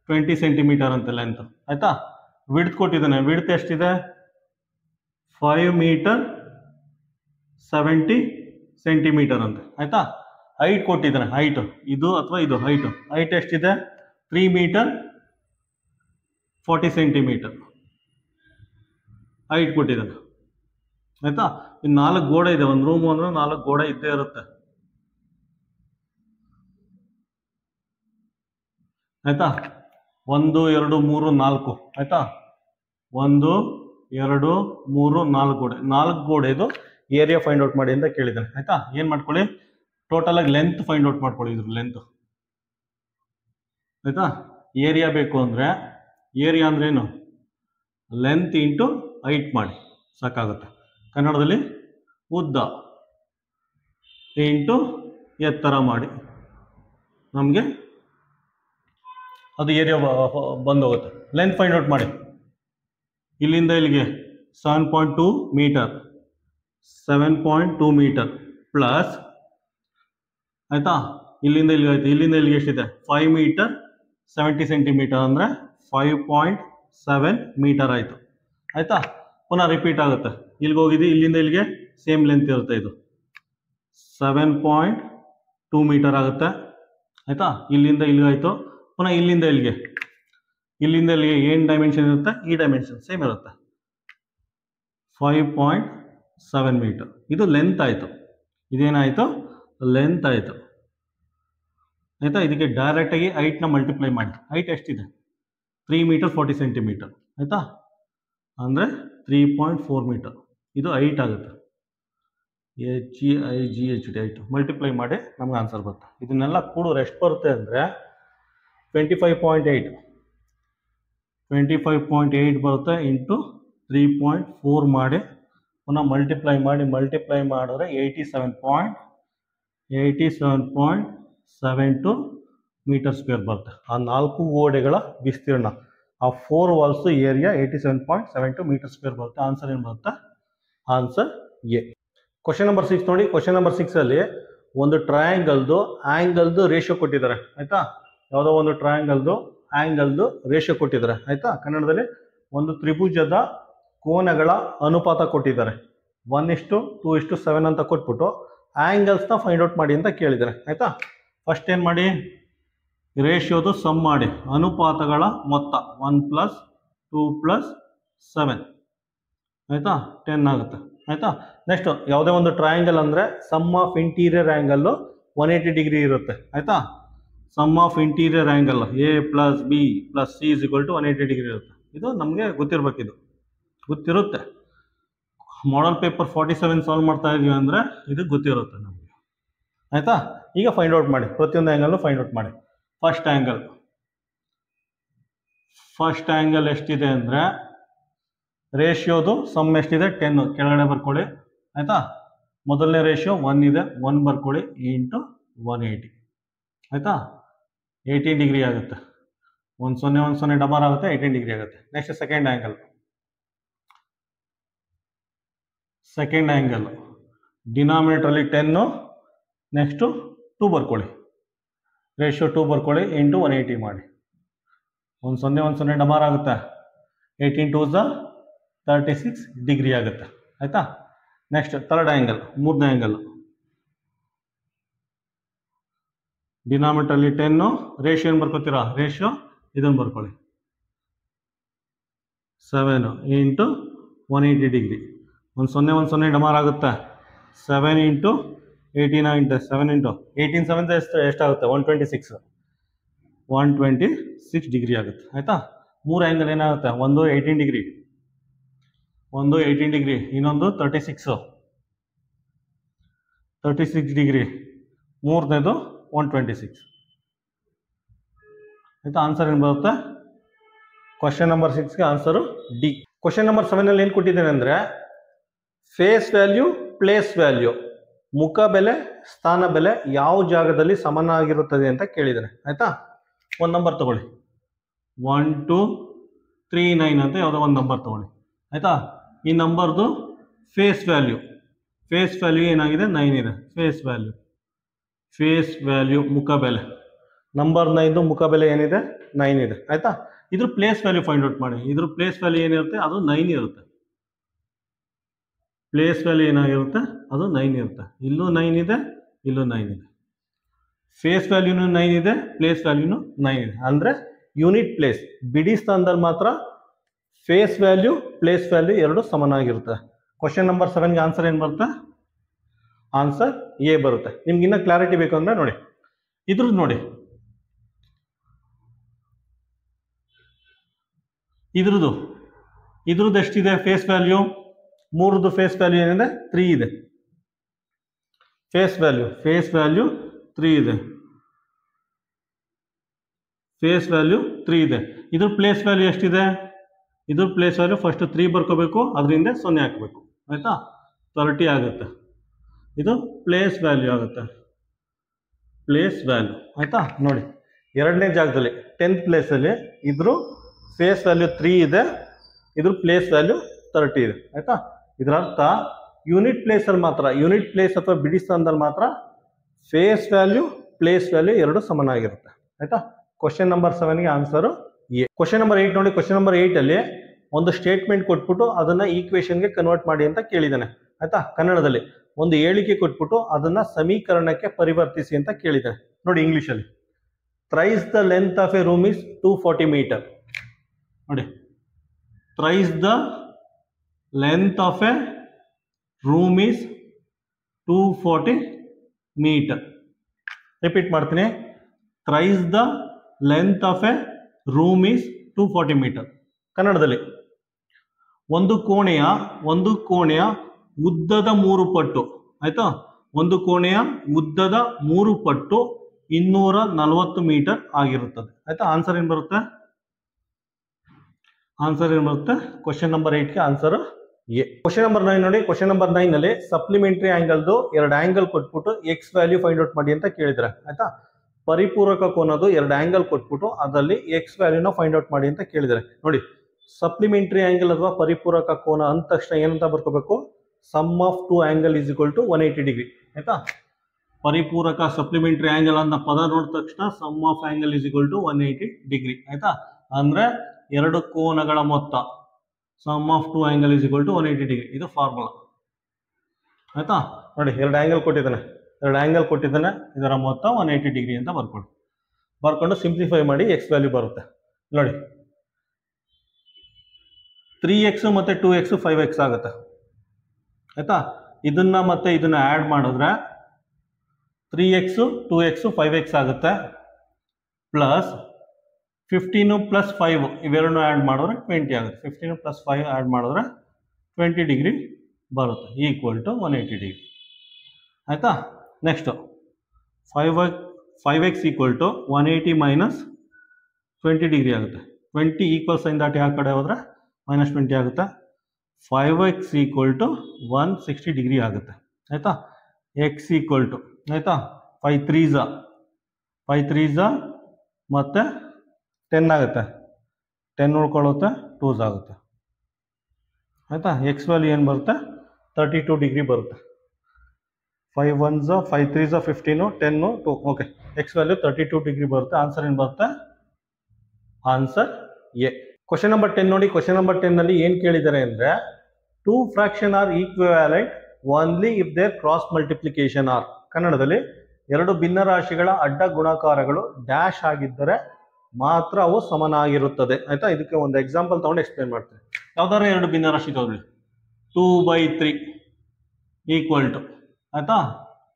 20 ಸೆಂಟಿಮೀಟರ್ ಅಂತ ಲೆಂತ್. ಆಯಿತಾ, ವಿಡ್ತ್ ಕೊಟ್ಟಿದ್ದಾನೆ. ವಿಡ್ತ್ ಎಷ್ಟಿದೆ? 5 ಮೀಟರ್ 70 ಸೆಂಟಿಮೀಟರ್ ಅಂತ. ಆಯಿತಾ, ಹೈಟ್ ಕೊಟ್ಟಿದ್ದಾನೆ. ಹೈಟ್ ಇದು ಅಥವಾ ಇದು ಹೈಟ್ ಎಷ್ಟಿದೆ? 3 ಮೀಟರ್ 40 ಸೆಂಟಿಮೀಟರ್ ಹೈಟ್ ಕೊಟ್ಟಿದ್ದಾನೆ. ಆಯಿತಾ, ಇನ್ನು 4 ಗೋಡೆ ಇದೆ. ಒಂದು ರೂಮು ಅಂದರೆ 4 ಗೋಡೆ ಇದ್ದೇ ಇರುತ್ತೆ. ಆಯ್ತಾ 1 2 3 4 ಆಯ್ತಾ 1 2 3 4 ಗೋಡೆ 4 ಗೋಡೆದು ಏರಿಯಾ ಫೈಂಡ್ ಔಟ್ ಮಾಡಿ ಅಂತ ಕೇಳಿದ್ದಾನೆ ಆಯ್ತಾ ಏನು ಮಾಡ್ಕೊಳ್ಳಿ ಟೋಟಲ್ ಆಗಿ ಲೆಂತ್ ಫೈಂಡ್ ಔಟ್ ಮಾಡ್ಕೊಳ್ಳಿ ಇದ್ರ ಲೆಂತ್ ಆಯ್ತಾ ಏರಿಯಾ ಬೇಕು ಅಂದರೆ ಏರಿಯಾ ಅಂದ್ರೆ ಏನು ಲೆಂತ್ ಇಂಟು ಹೈಟ್ ಮಾಡಿ ಸಾಕಾಗುತ್ತೆ ಕನ್ನಡದಲ್ಲಿ ಉದ್ದ ಇಂಟು ಎತ್ತರ ಮಾಡಿ ನಮಗೆ ಅದು ಏರಿಯಾ ಬಂದೋಗುತ್ತೆ ಲೆಂತ್ ಫೈಂಡ್ ಔಟ್ ಮಾಡಿ ಇಲ್ಲಿಂದ ಇಲ್ಲಿಗೆ 7.2 ಮೀಟರ್ 7.2 ಮೀಟರ್ ಪ್ಲಸ್ ಆಯ್ತಾ ಇಲ್ಲಿಂದ ಇಲ್ಲಿಗೆ ಆಯ್ತು ಇಲ್ಲಿಂದ ಇಲ್ಲಿಗೆ ಎಷ್ಟಿದೆ 5 ಮೀಟರ್ 70 ಸೆಂಟಿಮೀಟರ್ ಅಂದರೆ 5.7 ಮೀಟರ್ ಆಯಿತು ಆಯ್ತಾ ಪುನಃ ರಿಪೀಟ್ ಆಗುತ್ತೆ ಇಲ್ಲಿಗೆ ಹೋಗಿದ್ದು ಇಲ್ಲಿಂದ ಇಲ್ಲಿಗೆ ಸೇಮ್ ಲೆಂತ್ ಇರುತ್ತೆ ಇದು 7.2 ಮೀಟರ್ ಆಗುತ್ತೆ ಆಯ್ತಾ ಇಲ್ಲಿಂದ ಇಲ್ಲಿಗೆ ಆಯಿತು ಪುನಃ ಇಲ್ಲಿಂದ ಇಲ್ಲಿಗೆ ಏನು ಡೈಮೆನ್ಷನ್ ಇರುತ್ತೆ ಈ ಡೈಮೆನ್ಷನ್ ಸೇಮ್ ಇರುತ್ತೆ 5.7 ಮೀಟರ್ ಇದು ಲೆಂತ್ ಆಯಿತು ಇದೇನಾಯಿತು ಲೆಂತ್ ಆಯಿತು ಆಯಿತಾ ಇದಕ್ಕೆ ಡೈರೆಕ್ಟಾಗಿ ಹೈಟ್ನ ಮಲ್ಟಿಪ್ಲೈ ಮಾಡಿ ಹೈಟ್ ಎಷ್ಟಿದೆ 3 ಮೀಟರ್ 40 ಸೆಂಟಿಮೀಟರ್ ಆಯಿತಾ ಅಂದರೆ 3.4 ಮೀಟರ್ ಇದು ಹೈಟ್ ಆಗುತ್ತೆ HGIGHT ಹೈಟು ಮಲ್ಟಿಪ್ಲೈ ಮಾಡಿ ನಮ್ಗೆ ಆನ್ಸರ್ ಬರುತ್ತೆ ಇದನ್ನೆಲ್ಲ ಕೂಡೋರು ಎಷ್ಟು ಬರುತ್ತೆ ಅಂದರೆ 25.8 ಬರುತ್ತೆ ಇಂಟು 3.4 ಮಾಡಿ ಪುನಃ ಮಲ್ಟಿಪ್ಲೈ ಮಾಡಿದ್ರೆ 87.72 ಮೀಟರ್ ಸ್ಕ್ವೇರ್ ಬರುತ್ತೆ ಆ 4 ಗೋಡೆಗಳ ವಿಸ್ತೀರ್ಣ ಆ 4 ವಾಲ್ಸ್ ಏರಿಯಾ 87.72 ಮೀಟರ್ ಸ್ಕ್ವೇರ್ ಬರುತ್ತೆ ಆನ್ಸರ್ ಏನು ಬರುತ್ತೆ ಆನ್ಸರ್ ಎ ಕ್ವಶನ್ ನಂಬರ್ 6 ನೋಡಿ ಕ್ವಶನ್ ನಂಬರ್ 6 ಅಲ್ಲಿ ಒಂದು ಟ್ರಯಾಂಗಲ್ದು ಆಂಗಲ್ದು ರೇಷಿಯೋ ಕೊಟ್ಟಿದ್ದಾರೆ ಆಯ್ತಾ ಯಾವುದೋ ಒಂದು ಟ್ರಯಾಂಗಲ್ದು ಆಂಗಲ್ದು ರೇಷಿಯೋ ಕೊಟ್ಟಿದ್ದಾರೆ ಆಯ್ತಾ ಕನ್ನಡದಲ್ಲಿ ಒಂದು ತ್ರಿಭುಜದ ಕೋನಗಳ ಅನುಪಾತ ಕೊಟ್ಟಿದ್ದಾರೆ 1:2:7 ಅಂತ ಕೊಟ್ಬಿಟ್ಟು ಆಂಗಲ್ಸ್ನ ಫೈಂಡ್ ಔಟ್ ಮಾಡಿ ಅಂತ ಕೇಳಿದ್ದಾರೆ ಆಯ್ತಾ ಫಸ್ಟ್ ಏನು ಮಾಡಿ ರೇಷಿಯೋದು ಸಮ್ ಮಾಡಿ ಅನುಪಾತಗಳ ಮೊತ್ತ 1 + 2 + 7 ಆಯ್ತಾ 10 ಆಗುತ್ತೆ ಆಯ್ತಾ ನೆಕ್ಸ್ಟ್ ಯಾವುದೇ ಒಂದು ಟ್ರಯಾಂಗಲ್ ಅಂದರೆ sum of interior angle 180 degree ಇರುತ್ತೆ ಆಯ್ತಾ sum of interior angle A + B + C = 180 degree ಇರುತ್ತೆ ಇದು ನಮಗೆ ಗೊತ್ತಿರಬೇಕಿದು ಗೊತ್ತಿರುತ್ತೆ ಮಾಡಲ್ ಪೇಪರ್ 47 ಸಾಲ್ವ್ ಮಾಡ್ತಾ ಇದೀವಿ ಅಂದರೆ ಇದು ಗೊತ್ತಿರುತ್ತೆ ನಮಗೆ ಆಯಿತಾ ಈಗ ಫೈಂಡ್ ಔಟ್ ಮಾಡಿ ಪ್ರತಿಯೊಂದು ಆ್ಯಂಗಲ್ನು ಫೈಂಡ್ ಔಟ್ ಮಾಡಿ ಫಸ್ಟ್ ಆ್ಯಂಗಲ್ ಎಷ್ಟಿದೆ ಅಂದರೆ ರೇಷಿಯೋದು ಸಮ್ ಎಷ್ಟಿದೆ 10 ಕೆಳಗಡೆ ಬರ್ಕೊಳ್ಳಿ ಆಯಿತಾ ಮೊದಲನೇ ರೇಷಿಯೋ 1 ಇದೆ 1 ಬರ್ಕೊಳ್ಳಿ ಇಂಟು 180 ಆಯಿತಾ 18 ಡಿಗ್ರಿ ಆಗುತ್ತೆ 10 ಡಬಲ್ ಆಗುತ್ತೆ 18 ಡಿಗ್ರಿ ಆಗುತ್ತೆ ನೆಕ್ಸ್ಟ್ ಸೆಕೆಂಡ್ ಆ್ಯಂಗಲ್ ಡಿನಾಮಿನೇಟ್ರಲ್ಲಿ 10 ನೆಕ್ಸ್ಟು 2 ಬರ್ಕೊಳ್ಳಿ ರೇಷಿಯೋ 2 ಬರ್ಕೊಳ್ಳಿ ಇಂಟು 180 ಮಾಡಿ 10 ಡಬಲ್ ಆಗುತ್ತೆ 18 2 36 ಡಿಗ್ರಿ ಆಗುತ್ತೆ ಆಯಿತಾ ನೆಕ್ಸ್ಟ್ ಥರ್ಡ್ ಆ್ಯಂಗಲ್ ಮೂರನೇ ಆ್ಯಂಗಲ್ ಡಿನಾಮಿನೇಟ್ರಲ್ಲಿ 10 ರೇಷಿಯೋ ಏನು ಬರ್ಕೋತೀರಾ ರೇಷಿಯೋ ಇದನ್ನು ಬರ್ಕೊಳ್ಳಿ 7 ಇಂಟು 180 ಡಿಗ್ರಿ 10 ಡಬಲ್ ಆಗುತ್ತೆ 7 ಇಂಟು 18 ಆಗುತ್ತೆ 7 ಇಂಟು 18 ಎಷ್ಟಾಗುತ್ತೆ 126 ಡಿಗ್ರಿ ಆಗುತ್ತೆ ಆಯಿತಾ ಮೂರು ಆ್ಯಂಗಲ್ ಏನಾಗುತ್ತೆ ಒಂದು 18 ಡಿಗ್ರಿ ಇನ್ನೊಂದು 36 ಡಿಗ್ರಿ ಮೂರನೇದು 126 ಆಯಿತಾ ಆನ್ಸರ್ ಏನು ಬರುತ್ತೆ ಕ್ವಶನ್ ನಂಬರ್ 6ಗೆ ಆನ್ಸರು ಡಿ ಕ್ವಶನ್ ನಂಬರ್ 7 ಏನು ಕೊಟ್ಟಿದ್ದೇನೆ ಅಂದರೆ ಫೇಸ್ ವ್ಯಾಲ್ಯೂ ಪ್ಲೇಸ್ ವ್ಯಾಲ್ಯೂ ಮುಖ ಬೆಲೆ ಸ್ಥಾನ ಬೆಲೆ ಯಾವ ಜಾಗದಲ್ಲಿ ಸಮನಾಗಿರುತ್ತದೆ ಅಂತ ಕೇಳಿದ್ದೇನೆ ಆಯಿತಾ ಒಂದು ನಂಬರ್ ತಗೊಳ್ಳಿ 1239 ಅಂತ ಯಾವುದೋ ಒಂದು ನಂಬರ್ ತಗೊಳ್ಳಿ ಆಯಿತಾ ಈ ನಂಬರ್ದು ಫೇಸ್ ವ್ಯಾಲ್ಯೂ ಏನಾಗಿದೆ 9 ಇದೆ ಫೇಸ್ ವ್ಯಾಲ್ಯೂ ಮುಖ ಬೆಲೆ ನಂಬರ್ 9 ಮುಖ ಬೆಲೆ ಏನಿದೆ 9 ಇದೆ ಆಯಿತಾ ಇದ್ರ ಪ್ಲೇಸ್ ವ್ಯಾಲ್ಯೂ ಫೈಂಡ್ ಔಟ್ ಮಾಡಿ ಇದ್ರ ಪ್ಲೇಸ್ ವ್ಯಾಲ್ಯೂ ಏನಿರುತ್ತೆ ಅದು 9 ಇರುತ್ತೆ ಪ್ಲೇಸ್ ವ್ಯಾಲ್ಯೂ ಏನಾಗಿರುತ್ತೆ ಅದು 9 ಇರುತ್ತೆ ಇಲ್ಲೂ 9 ಇದೆ ಇಲ್ಲೂ 9 ಇದೆ ಫೇಸ್ ವ್ಯಾಲ್ಯೂನು 9 ಇದೆ ಪ್ಲೇಸ್ ವ್ಯಾಲ್ಯೂನು 9 ಇದೆ ಅಂದರೆ ಯೂನಿಟ್ ಪ್ಲೇಸ್ ಬಿಡಿ ಸ್ಥಾನದಲ್ಲಿ ಮಾತ್ರ ಫೇಸ್ ವ್ಯಾಲ್ಯೂ ಪ್ಲೇಸ್ ವ್ಯಾಲ್ಯೂ ಎರಡು ಸಮನಾಗಿರುತ್ತೆ ಕ್ವಶನ್ ನಂಬರ್ 7ಗೆ ಆನ್ಸರ್ ಏನು ಬರುತ್ತೆ ಆನ್ಸರ್ ಎ ಬರುತ್ತೆ ನಿಮ್ಗೆ ಇನ್ನೂ ಕ್ಲಾರಿಟಿ ಬೇಕು ಅಂದರೆ ನೋಡಿ ಇದ್ರದ್ದು ನೋಡಿ ಇದ್ರದ್ದು ಎಷ್ಟಿದೆ ಫೇಸ್ ವ್ಯಾಲ್ಯೂ? ಮೂರದ್ದು ಫೇಸ್ ವ್ಯಾಲ್ಯೂ ಏನಿದೆ? 3 ಇದೆ. ಫೇಸ್ ವ್ಯಾಲ್ಯೂ 3 ಇದೆ. ಫೇಸ್ ವ್ಯಾಲ್ಯೂ 3 ಇದೆ. ಇದ್ರ ಪ್ಲೇಸ್ ವ್ಯಾಲ್ಯೂ ಎಷ್ಟಿದೆ? ಇದ್ರ ಪ್ಲೇಸ್ ವ್ಯಾಲ್ಯೂ ಫಸ್ಟ್ 3 ಬರ್ಕೋಬೇಕು, ಅದರಿಂದ 0 ಹಾಕಬೇಕು. ಆಯ್ತಾ? 30 ಆಗುತ್ತೆ. ಇದು ಪ್ಲೇಸ್ ವ್ಯಾಲ್ಯೂ ಆಗುತ್ತೆ. ಪ್ಲೇಸ್ ವ್ಯಾಲ್ಯೂ ಆಯ್ತಾ? ನೋಡಿ, ಎರಡನೇ ಜಾಗದಲ್ಲಿ 10th ಪ್ಲೇಸಲ್ಲಿ ಇದ್ರ ಫೇಸ್ ವ್ಯಾಲ್ಯೂ 3 ಇದೆ, ಇದ್ರ ಪ್ಲೇಸ್ ವ್ಯಾಲ್ಯೂ 30 ಇದೆ. ಆಯ್ತಾ? ಇದರ ಅರ್ಥ ಯೂನಿಟ್ ಪ್ಲೇಸಲ್ಲಿ ಮಾತ್ರ, ಯೂನಿಟ್ ಪ್ಲೇಸ್ ಅಥವಾ ಬಿಡಿ ಸ್ಥಾನದಲ್ಲಿ ಮಾತ್ರ ಫೇಸ್ ವ್ಯಾಲ್ಯೂ ಪ್ಲೇಸ್ ವ್ಯಾಲ್ಯೂ ಎರಡು ಸಮನಾಗಿರುತ್ತೆ. ಆಯ್ತಾ? ಕ್ವಶನ್ ನಂಬರ್ 7ಗೆ ಆನ್ಸರು ಎ. ಕ್ವಶನ್ ನಂಬರ್ 8 ನೋಡಿ. ಕ್ವಶನ್ ನಂಬರ್ 8 ಅಲ್ಲಿ ಒಂದು ಸ್ಟೇಟ್ಮೆಂಟ್ ಕೊಟ್ಬಿಟ್ಟು ಅದನ್ನ ಈಕ್ವೇಷನ್ಗೆ ಕನ್ವರ್ಟ್ ಮಾಡಿ ಅಂತ ಕೇಳಿದ್ದಾನೆ. ಆಯ್ತಾ? ಕನ್ನಡದಲ್ಲಿ ಒಂದು ಹೇಳಿಕೆ ಕೊಟ್ಬಿಟ್ಟು ಅದನ್ನ ಸಮೀಕರಣಕ್ಕೆ ಪರಿವರ್ತಿಸಿ ಅಂತ ಕೇಳಿದ್ದಾನೆ. ನೋಡಿ ಇಂಗ್ಲಿಷಲ್ಲಿ, thrice the length of a room is 240 metre. ನೋಡಿ, thrice the length of a room is 240 metre. Repeat ಮಾಡ್ತೀನಿ, thrice the length of a room is 240 metre. ಕನ್ನಡದಲ್ಲಿ ಒಂದು ಕೋಣೆಯ ಉದ್ದದ 3 ಪಟ್ಟು. ಆಯ್ತಾ? ಒಂದು ಕೋಣೆಯ ಉದ್ದದ 3 ಪಟ್ಟು 240 ಮೀಟರ್ ಆಗಿರುತ್ತದೆ. ಆಯ್ತಾ? ಆನ್ಸರ್ ಏನ್ ಬರುತ್ತೆ? ಕ್ವಶನ್ ನಂಬರ್ 8ಗೆ ಆನ್ಸರ್ ಎ. ಕ್ವಶನ್ ನಂಬರ್ 9 ನೋಡಿ. ಕ್ವಶನ್ ನಂಬರ್ 9 ನಲ್ಲಿ ಸಪ್ಲಿಮೆಂಟರಿ ಆಂಗಲ್ದು 2 ಆಂಗಲ್ ಕೊಟ್ಬಿಟ್ಟು ಎಕ್ಸ್ ವ್ಯಾಲ್ಯೂ ಫೈಂಡ್ ಔಟ್ ಮಾಡಿ ಅಂತ ಕೇಳಿದ್ರೆ. ಆಯ್ತಾ? ಪರಿಪೂರಕ ಕೋನದು 2 ಆಂಗಲ್ ಕೊಟ್ಬಿಟ್ಟು ಅದರಲ್ಲಿ ಎಕ್ಸ್ ವ್ಯಾಲ್ಯೂನ ಫೈಂಡ್ ಔಟ್ ಮಾಡಿ ಅಂತ ಕೇಳಿದ್ದಾರೆ. ನೋಡಿ, ಸಪ್ಲಿಮೆಂಟರಿ ಆಂಗಲ್ ಅಥವಾ ಪರಿಪೂರಕ ಕೋನ ಅಂದ ತಕ್ಷಣ ಏನಂತ ಬರ್ಕೋಬೇಕು? Sum of 2 angle is equal to 180 degree. ಆಯ್ತಾ? ಪರಿಪೂರಕ ಸಪ್ಲಿಮೆಂಟರಿ ಆಂಗಲ್ ಅನ್ನೋ ಪದ ನೋಡಿದ ತಕ್ಷಣ sum of angle is equal to 180 degree. ಆಯ್ತಾ? ಅಂದ್ರೆ 2 ಕೋನಗಳ ಮೊತ್ತ, sum of 2 angle is equal to 180 degree. ಇದು ಫಾರ್ಮುಲಾ. ಆಯ್ತಾ? ನೋಡಿ, 2 ಆಂಗಲ್ ಕೊಟ್ಟಿದ್ದಾನೆ, ಇದರ ಮೊತ್ತ 180 ಡಿಗ್ರಿ ಅಂತ ಬರ್ಕೊಂಡು ಸಿಂಪ್ಲಿಫೈ ಮಾಡಿ ಎಕ್ಸ್ ವ್ಯಾಲ್ಯೂ ಬರುತ್ತೆ. ನೋಡಿ, 3x ಮತ್ತೆ 2x 5x ಆಗುತ್ತೆ. ಆಯ್ತಾ? ಇದನ್ನ ಮತ್ತೆ ಇದನ್ನ ಆಡ್ ಮಾಡಿದ್ರೆ 3x 2x 5x ಆಗುತ್ತೆ. ಪ್ಲಸ್ 15 ಪ್ಲಸ್ 5 ಇವೆರಡನ್ನು ಆಡ್ ಮಾಡಿದ್ರೆ 20 ಆಗುತ್ತೆ. 15 ಪ್ಲಸ್ 5 ಆಡ್ ಮಾಡಿದ್ರೆ 20 ಡಿಗ್ರಿ ಬರುತ್ತೆ, ಈಕ್ವಲ್ ಟು 180 ಡಿಗ್ರಿ. ಆಯ್ತಾ? Next 5x equal to 180 minus 20 degree ಆಗುತ್ತೆ. 20 ಈಕ್ವಲ್ ಸೈನ್ ದಾಟಿ ಆ ಕಡೆ ಹೋದ್ರೆ ಮೈನಸ್ 20 ಆಗುತ್ತೆ. 5x ಈಕ್ವಲ್ ಟು 160 ಡಿಗ್ರಿ ಆಗುತ್ತೆ. ಆಯ್ತಾ? x ಈಕ್ವಲ್ ಟು, ಆಯ್ತಾ, 5 3 ಮತ್ತೆ 10 ಆಗುತ್ತೆ. 10 ಉಳ್ಕೊಳ್ಳುತ್ತೆ, 2s ಆಗುತ್ತೆ. ಆಯ್ತಾ? ಎಕ್ಸ್ ವ್ಯಾಲ್ಯೂ ಏನು ಬರುತ್ತೆ? 32 ಡಿಗ್ರಿ ಬರುತ್ತೆ. 5 1s 5 3s 15 10 2. Okay, X value 32 degree ಬರುತ್ತೆ. ಆನ್ಸರ್ ಏನು ಬರುತ್ತೆ? Answer A. ಕ್ವಶನ್ ನಂಬರ್ 10 ನೋಡಿ. ಕ್ವಶನ್ ನಂಬರ್ 10 ನಲ್ಲಿ ಏನ್ ಕೇಳಿದ್ದಾರೆ ಅಂದ್ರೆ, 2 fraction are equivalent only if their cross multiplication are. ಕನ್ನಡದಲ್ಲಿ 2 ಭಿನ್ನರಾಶಿಗಳ ಅಡ್ಡ ಗುಣಾಕಾರಗಳು ಡ್ಯಾಶ್ ಆಗಿದ್ದರೆ ಮಾತ್ರ ಅವು ಸಮನಾಗಿರುತ್ತದೆ. ಆಯ್ತಾ? ಇದಕ್ಕೆ ಒಂದು ಎಕ್ಸಾಂಪಲ್ ತಗೊಂಡು ಎಕ್ಸ್ಪ್ಲೇನ್ ಮಾಡ್ತೀನಿ. ಯಾವ್ದಾರ 2 ಭಿನ್ನರಾಶಿ ತಗೊಳ್ಳಿ. 2/3 ಈಕ್ವಲ್ ಟು, ಆಯ್ತಾ,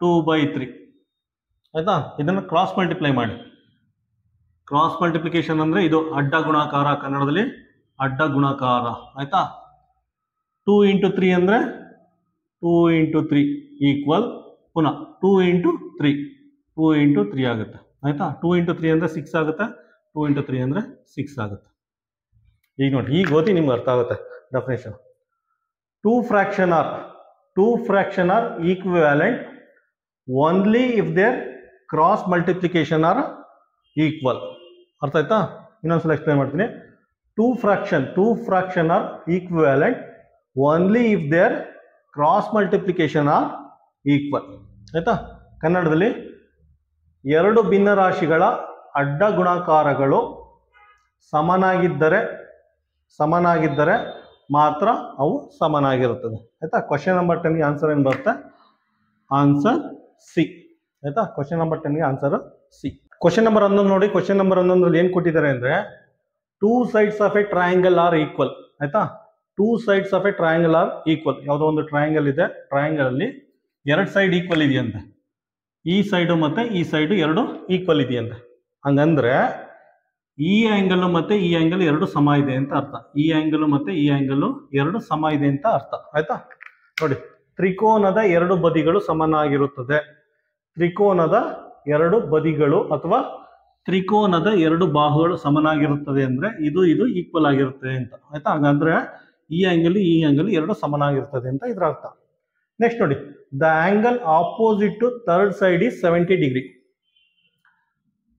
2/3. ಆಯ್ತಾ? ಇದನ್ನು ಕ್ರಾಸ್ ಮಲ್ಟಿಪ್ಲೈ ಮಾಡಿ. ಕ್ರಾಸ್ ಮಲ್ಟಿಪ್ಲಿಕೇಶನ್ ಅಂದ್ರೆ ಇದು ಅಡ್ಡ ಗುಣಾಕಾರ, ಕನ್ನಡದಲ್ಲಿ ಅಡ್ಡ ಗುಣಾಕಾರ. ಆಯ್ತಾ? 2 ಇಂಟು 3 ಅಂದ್ರೆ 2 ಇಂಟು 3 ಈಕ್ವಲ್, ಪುನಃ 2 ಇಂಟು 3 ಆಗುತ್ತೆ. ಆಯ್ತಾ? 2 ಇಂಟು 3 ಅಂದ್ರೆ 6 ಆಗುತ್ತೆ. 2 ಇಂಟು 3 ಅಂದ್ರೆ 6 ಆಗುತ್ತೆ. ಈಗ ನೋಡಿ, ಈಗ ಓದಿ ನಿಮ್ಗೆ ಅರ್ಥ ಆಗುತ್ತೆ definition. 2 fraction are equivalent only if their cross multiplication are equal. ಅರ್ಥ ಆಯ್ತಾ? ಇನ್ನೊಂದ್ಸಲ ಎಕ್ಸ್ಪ್ಲೇನ್ ಮಾಡ್ತೀನಿ. 2 fraction are equivalent only if their cross multiplication are equal. ಆಯ್ತಾ? ಕನ್ನಡದಲ್ಲಿ 2 ಭಿನ್ನರಾಶಿಗಳ ಅಡ್ಡ ಗುಣಾಕಾರಗಳು ಸಮನಾಗಿದ್ದರೆ ಮಾತ್ರ ಅವು ಸಮನಾಗಿರುತ್ತದೆ. ಆಯ್ತಾ? ಕ್ವಶನ್ ನಂಬರ್ 10ಗೆ ಆನ್ಸರ್ ಏನು ಬರುತ್ತೆ? Answer C. ಆಯ್ತಾ? ಕ್ವಶನ್ ನಂಬರ್ 10ಗೆ ಆನ್ಸರ್ ಸಿ. ಕ್ವಶನ್ ನಂಬರ್ 11 ನೋಡಿ. ಕ್ವಶನ್ ನಂಬರ್ 11 ಏನ್ ಕೊಟ್ಟಿದ್ದಾರೆ ಅಂದ್ರೆ, 2 sides of a triangle are equal. ಆಯ್ತಾ? 2 sides of a triangle are equal. ಯಾವುದೋ ಒಂದು ಟ್ರಯಾಂಗಲ್ ಇದೆ, ಟ್ರಯಾಂಗಲ್ ಅಲ್ಲಿ 2 ಸೈಡ್ ಈಕ್ವಲ್ ಇದೆಯಂತೆ. ಈ ಸೈಡು ಮತ್ತೆ ಈ ಸೈಡು 2 ಈಕ್ವಲ್ ಇದೆಯಂತೆ. ಹಂಗಂದ್ರೆ ಈ ಆ್ಯಂಗಲ್ ಮತ್ತು ಈ ಆ್ಯಂಗಲ್ ಎರಡು ಸಮ ಇದೆ ಅಂತ ಅರ್ಥ. ಈ ಆ್ಯಂಗಲ್ ಮತ್ತು ಈ ಆ್ಯಂಗಲ್ ಎರಡು ಸಮ ಇದೆ ಅಂತ ಅರ್ಥ. ಆಯ್ತಾ? ನೋಡಿ, ತ್ರಿಕೋನದ ಎರಡು ಬದಿಗಳು ಸಮನಾಗಿರುತ್ತದೆ. ತ್ರಿಕೋನದ ಎರಡು ಬದಿಗಳು ಅಥವಾ ತ್ರಿಕೋನದ ಎರಡು ಬಾಹುಗಳು ಸಮನಾಗಿರುತ್ತದೆ ಅಂದ್ರೆ ಇದು ಈಕ್ವಲ್ ಆಗಿರುತ್ತೆ ಅಂತ. ಆಯ್ತಾ? ಹಾಗಾದ್ರೆ ಈ ಆ್ಯಂಗಲ್ ಎರಡು ಸಮನಾಗಿರ್ತದೆ ಅಂತ ಇದರ ಅರ್ಥ. ನೆಕ್ಸ್ಟ್ ನೋಡಿ, the angle opposite to third side is 70 degree.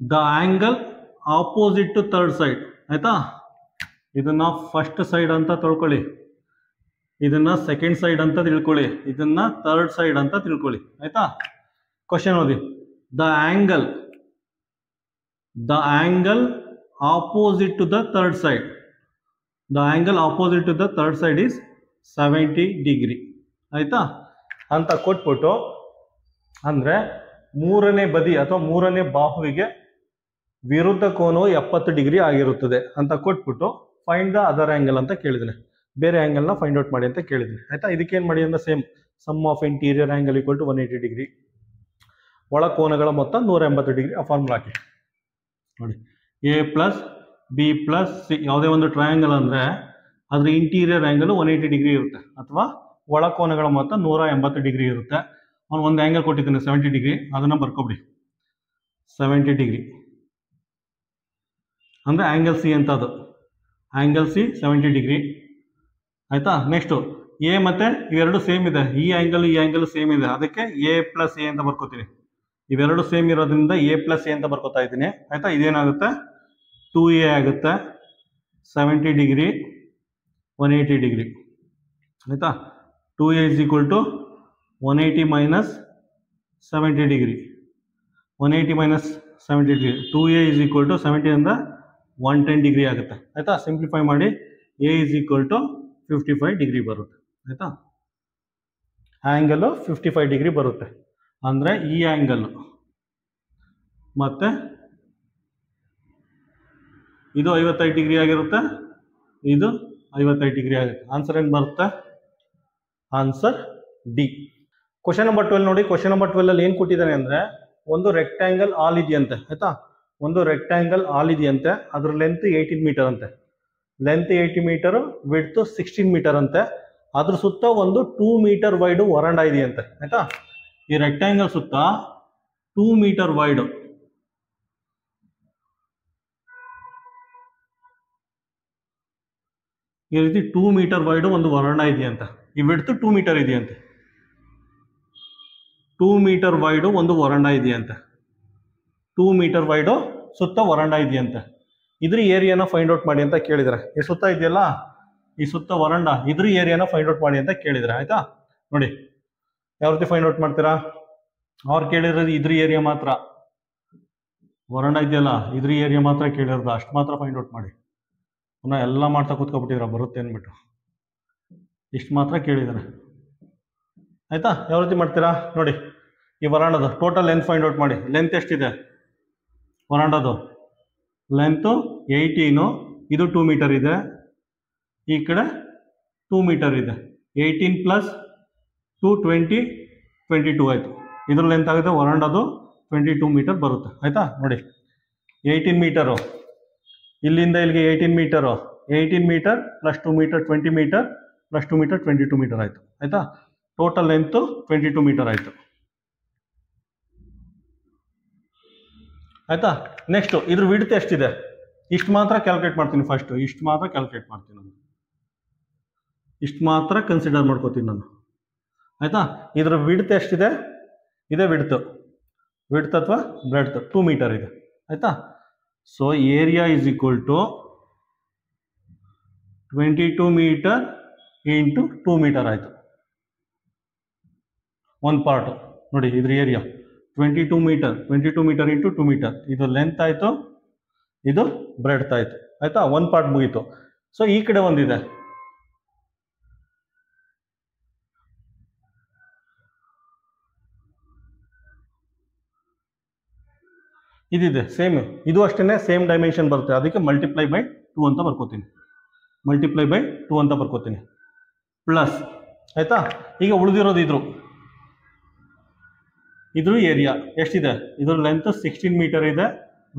The angle opposite to third side. ಆಯ್ತಾ? ಇದನ್ನ ಫಸ್ಟ್ ಸೈಡ್ ಅಂತ ತಿಳ್ಕೊಳ್ಳಿ, ಇದನ್ನ ಸೆಕೆಂಡ್ ಸೈಡ್ ಅಂತ ತಿಳ್ಕೊಳ್ಳಿ, ಇದನ್ನ ಥರ್ಡ್ ಸೈಡ್ ಅಂತ ತಿಳ್ಕೊಳ್ಳಿ. ಆಯ್ತಾ? ಕ್ವಶನ್ ಓದಿ. The angle opposite to the third side. The angle opposite to the third side is 70 degree. ಆಯ್ತಾ? ಅಂತ ಕೊಟ್ಬಿಟ್ಟು ಅಂದ್ರೆ ಮೂರನೇ ಬದಿ ಅಥವಾ ಮೂರನೇ ಬಾಹುವಿಗೆ ವಿರುದ್ಧ ಕೋನವು 70 ಡಿಗ್ರಿ ಆಗಿರುತ್ತದೆ ಅಂತ ಕೊಟ್ಬಿಟ್ಟು ಫೈಂಡ್ ದ ಅದರ್ ಆಂಗಲ್ ಅಂತ ಕೇಳಿದ್ರೆ, ಬೇರೆ ಆಂಗಲ್ನ ಫೈಂಡ್ ಔಟ್ ಮಾಡಿ ಅಂತ ಕೇಳಿದ್ರೆ. ಆಯ್ತಾ? ಇದಕ್ಕೇನು ಮಾಡಿ ಅಂದ್ರೆ same sum of interior angle equal to 180 degree. ಒಳ ಕೋನಗಳ ಮೊತ್ತ 180 ಡಿಗ್ರಿ. ಆ ಫಾರ್ಮುಲಾ ಹಾಕಿ ನೋಡಿ. A plus b plus c, ಯಾವುದೇ ಒಂದು ಟ್ರಯಾಂಗಲ್ ಅಂದರೆ ಅದ್ರ ಇಂಟೀರಿಯರ್ ಆ್ಯಂಗಲ್ 180 ಡಿಗ್ರಿ ಇರುತ್ತೆ ಅಥವಾ ಒಳ ಕೋನಗಳ ಮೊತ್ತ 180 ಡಿಗ್ರಿ ಇರುತ್ತೆ. ಅವ್ನು ಒಂದು ಆ್ಯಂಗಲ್ ಕೊಟ್ಟಿದ್ದಾನೆ 70 ಡಿಗ್ರಿ, ಅದನ್ನು ಬರ್ಕೊಬಿಡಿ. 70 ಡಿಗ್ರಿ ಅಂದರೆ ಆ್ಯಂಗಲ್ ಸಿ ಅಂತ, ಅದು ಆ್ಯಂಗಲ್ ಸಿ 70 ಡಿಗ್ರಿ. ಆಯಿತಾ? ನೆಕ್ಸ್ಟು ಎ ಮತ್ತು ಇವೆರಡು ಸೇಮ್ ಇದೆ, ಈ ಆ್ಯಂಗಲ್ ಸೇಮ್ ಇದೆ, ಅದಕ್ಕೆ ಎ ಪ್ಲಸ್ ಎ ಅಂತ ಬರ್ಕೋತೀನಿ. ಇವೆರಡು ಸೇಮ್ ಇರೋದ್ರಿಂದ ಎ ಪ್ಲಸ್ ಎ ಅಂತ ಬರ್ಕೋತಾ ಇದ್ದೀನಿ. ಆಯಿತಾ? ಇದೇನಾಗುತ್ತೆ 2a ಆಗುತ್ತೆ. 70 ಡಿಗ್ರಿ 180 ಡಿಗ್ರಿ. ಆಯಿತಾ? 2a is equal to 180 minus 70 degree. 180 minus 70 degree. 2a is equal to 70 ಅಂದರೆ 110 ಡಿಗ್ರಿ ಆಗುತ್ತೆ. ಆಯಿತಾ? ಸಿಂಪ್ಲಿಫೈ ಮಾಡಿ a is equal to 55 degree ಬರುತ್ತೆ. ಆಯಿತಾ? ಆ್ಯಂಗಲು 55 ಡಿಗ್ರಿ ಬರುತ್ತೆ. ಅಂದರೆ ಈ ಆ್ಯಂಗಲ್ ಮತ್ತು ಇದು 55 ಡಿಗ್ರಿ ಆಗಿರುತ್ತೆ, ಇದು 55 ಡಿಗ್ರಿ ಆಗುತ್ತೆ. ಆನ್ಸರ್ ಏನು ಬರುತ್ತೆ? Answer D. ಕ್ವಶನ್ ನಂಬರ್ 12 ನೋಡಿ. ಕ್ವಶನ್ ನಂಬರ್ 12 ಏನು ಕೊಟ್ಟಿದ್ದಾನೆ ಅಂದರೆ ಒಂದು ರೆಕ್ಟ್ಯಾಂಗಲ್ ಆಲ್ ಇದೆಯಂತೆ. ಆಯಿತಾ? ಒಂದು ರೆಕ್ಟ್ಯಾಂಗಲ್ ಆಲ್ ಇದೆಯಂತೆ, ಅದ್ರ ಲೆಂತ್ 18 ಮೀಟರ್ ಅಂತೆ. ಲೆಂತ್ 80 ಮೀಟರು, ವಿಡ್ತ್ 16 ಮೀಟರ್ ಅಂತೆ. ಅದ್ರ ಸುತ್ತ ಒಂದು 2 ಮೀಟರ್ ವೈಡು ವರಾಂಡ ಇದೆಯಂತೆ. ಆಯಿತಾ? ಈ ರೆಕ್ಟ್ಯಾಂಗಲ್ ಸುತ್ತ 2 ಮೀಟರ್ ವೈಡು, ಈ ರೀತಿ 2 ಮೀಟರ್ ವೈಡು ಒಂದು ವರಾಂಡ ಇದೆಯಂತ. ಈ ವಿಡ್ತ್ 2 ಮೀಟರ್ ಇದೆಯಂತೆ. 2 ಮೀಟರ್ ವೈಡು ಒಂದು ವರಾಂಡ ಇದೆಯಂತೆ. 2 ಮೀಟರ್ ವೈಡು ಸುತ್ತ ವರಾಂಡ ಇದೆಯಂತೆ. ಇದ್ರ ಏರಿಯಾನ ಫೈಂಡ್ ಔಟ್ ಮಾಡಿ ಅಂತ ಕೇಳಿದರೆ, ಈ ಸುತ್ತ ಇದೆಯಲ್ಲ, ಈ ಸುತ್ತ ವರಾಂಡ, ಇದ್ರ ಏರಿಯಾನ ಫೈಂಡ್ ಔಟ್ ಮಾಡಿ ಅಂತ ಕೇಳಿದರೆ. ಆಯ್ತಾ? ನೋಡಿ ಯಾವ ರೀತಿ ಫೈಂಡ್ ಔಟ್ ಮಾಡ್ತೀರಾ? ಅವ್ರು ಕೇಳಿರೋದು ಇದ್ರ ಏರಿಯಾ ಮಾತ್ರ, ವರಾಂಡ ಇದೆಯಲ್ಲ ಇದ್ರ ಏರಿಯಾ ಮಾತ್ರ ಕೇಳಿರೋದು, ಅಷ್ಟು ಮಾತ್ರ ಫೈಂಡ್ ಔಟ್ ಮಾಡಿ. ಪುನಃ ಎಲ್ಲ ಮಾಡ್ತಾ ಕೂತ್ಕೊಬಿಟ್ಟಿದ್ರ ಬರುತ್ತೆ ಅಂದ್ಬಿಟ್ಟು, ಇಷ್ಟು ಮಾತ್ರ ಕೇಳಿದ್ದಾರೆ. ಆಯ್ತಾ? ಯಾವ ರೀತಿ ಮಾಡ್ತೀರಾ ನೋಡಿ. ಈ ವರಾಂಡದು ಟೋಟಲ್ ಲೆಂತ್ ಫೈಂಡ್ ಔಟ್ ಮಾಡಿ. ಲೆಂತ್ ಎಷ್ಟಿದೆ ವರಾಂಡದು? ಲೆಂತು 18, ಇದು 2 ಮೀಟರ್ ಇದೆ, ಈ ಕಡೆ 2 ಮೀಟರ್ ಇದೆ. 18 ಪ್ಲಸ್ 2 20, 22 ಆಯಿತು. ಇದ್ರ ಲೆಂತ್ ಆಗುತ್ತೆ ವರಾಂಡದು 22 ಮೀಟರ್ ಬರುತ್ತೆ. ಆಯಿತಾ? ನೋಡಿ 18 ಮೀಟರು, ಇಲ್ಲಿಂದ ಇಲ್ಲಿಗೆ 18 metre, 18 metre plus 2 metre 20 metre plus 2 metre 22 metre ಆಯಿತು. ಆಯಿತಾ? ಟೋಟಲ್ ಲೆಂತು 22 ಮೀಟರ್ ಆಯಿತು. ಆಯಿತಾ? ನೆಕ್ಸ್ಟು ಇದ್ರ ವಿಡ್ತ್ ಎಷ್ಟಿದೆ? ಇಷ್ಟು ಮಾತ್ರ ಕ್ಯಾಲ್ಕುಲೇಟ್ ಮಾಡ್ತೀನಿ. ಫಸ್ಟು ಇಷ್ಟು ಮಾತ್ರ ಕ್ಯಾಲ್ಕುಲೇಟ್ ಮಾಡ್ತೀನಿ ನಾನು, ಇಷ್ಟು ಮಾತ್ರ ಕನ್ಸಿಡರ್ ಮಾಡ್ಕೋತೀನಿ ನಾನು. ಆಯಿತಾ? ಇದ್ರ ವಿಡ್ತ್ ಎಷ್ಟಿದೆ? ಇದೆ ವಿಡ್ತ್ ಅಥವಾ ಬ್ರೆಡ್ತ್ 2 ಮೀಟರ್ ಇದೆ. ಆಯಿತಾ? So area is equal to 22 metre into 2 metre ಆಯಿತು. ಒಂದು ಪಾರ್ಟು ನೋಡಿ, ಇದ್ರ ಏರಿಯಾ 22 ಮೀಟರ್ ಇಂಟು 2 ಮೀಟರ್. ಇದು ಲೆಂತ್ ಆಯಿತು, ಇದು ಬ್ರೆಡ್ತ್ ಆಯಿತು. ಆಯಿತಾ? ಒಂದು ಪಾರ್ಟ್ ಮುಗೀತು. ಸೊ ಈ ಕಡೆ ಒಂದಿದೆ, ಇದಿದೆ ಸೇಮ್, ಇದು ಅಷ್ಟೇ ಸೇಮ್ ಡೈಮೆನ್ಷನ್ ಬರುತ್ತೆ. ಅದಕ್ಕೆ ಮಲ್ಟಿಪ್ಲೈ ಬೈ 2 ಅಂತ ಬರ್ಕೋತೀನಿ. ಪ್ಲಸ್. ಆಯಿತಾ? ಈಗ ಉಳಿದಿರೋದು ಇದ್ರ ಏರಿಯಾ ಎಷ್ಟಿದೆ? ಇದ್ರ ಲೆಂತ್ 16 ಮೀಟರ್ ಇದೆ,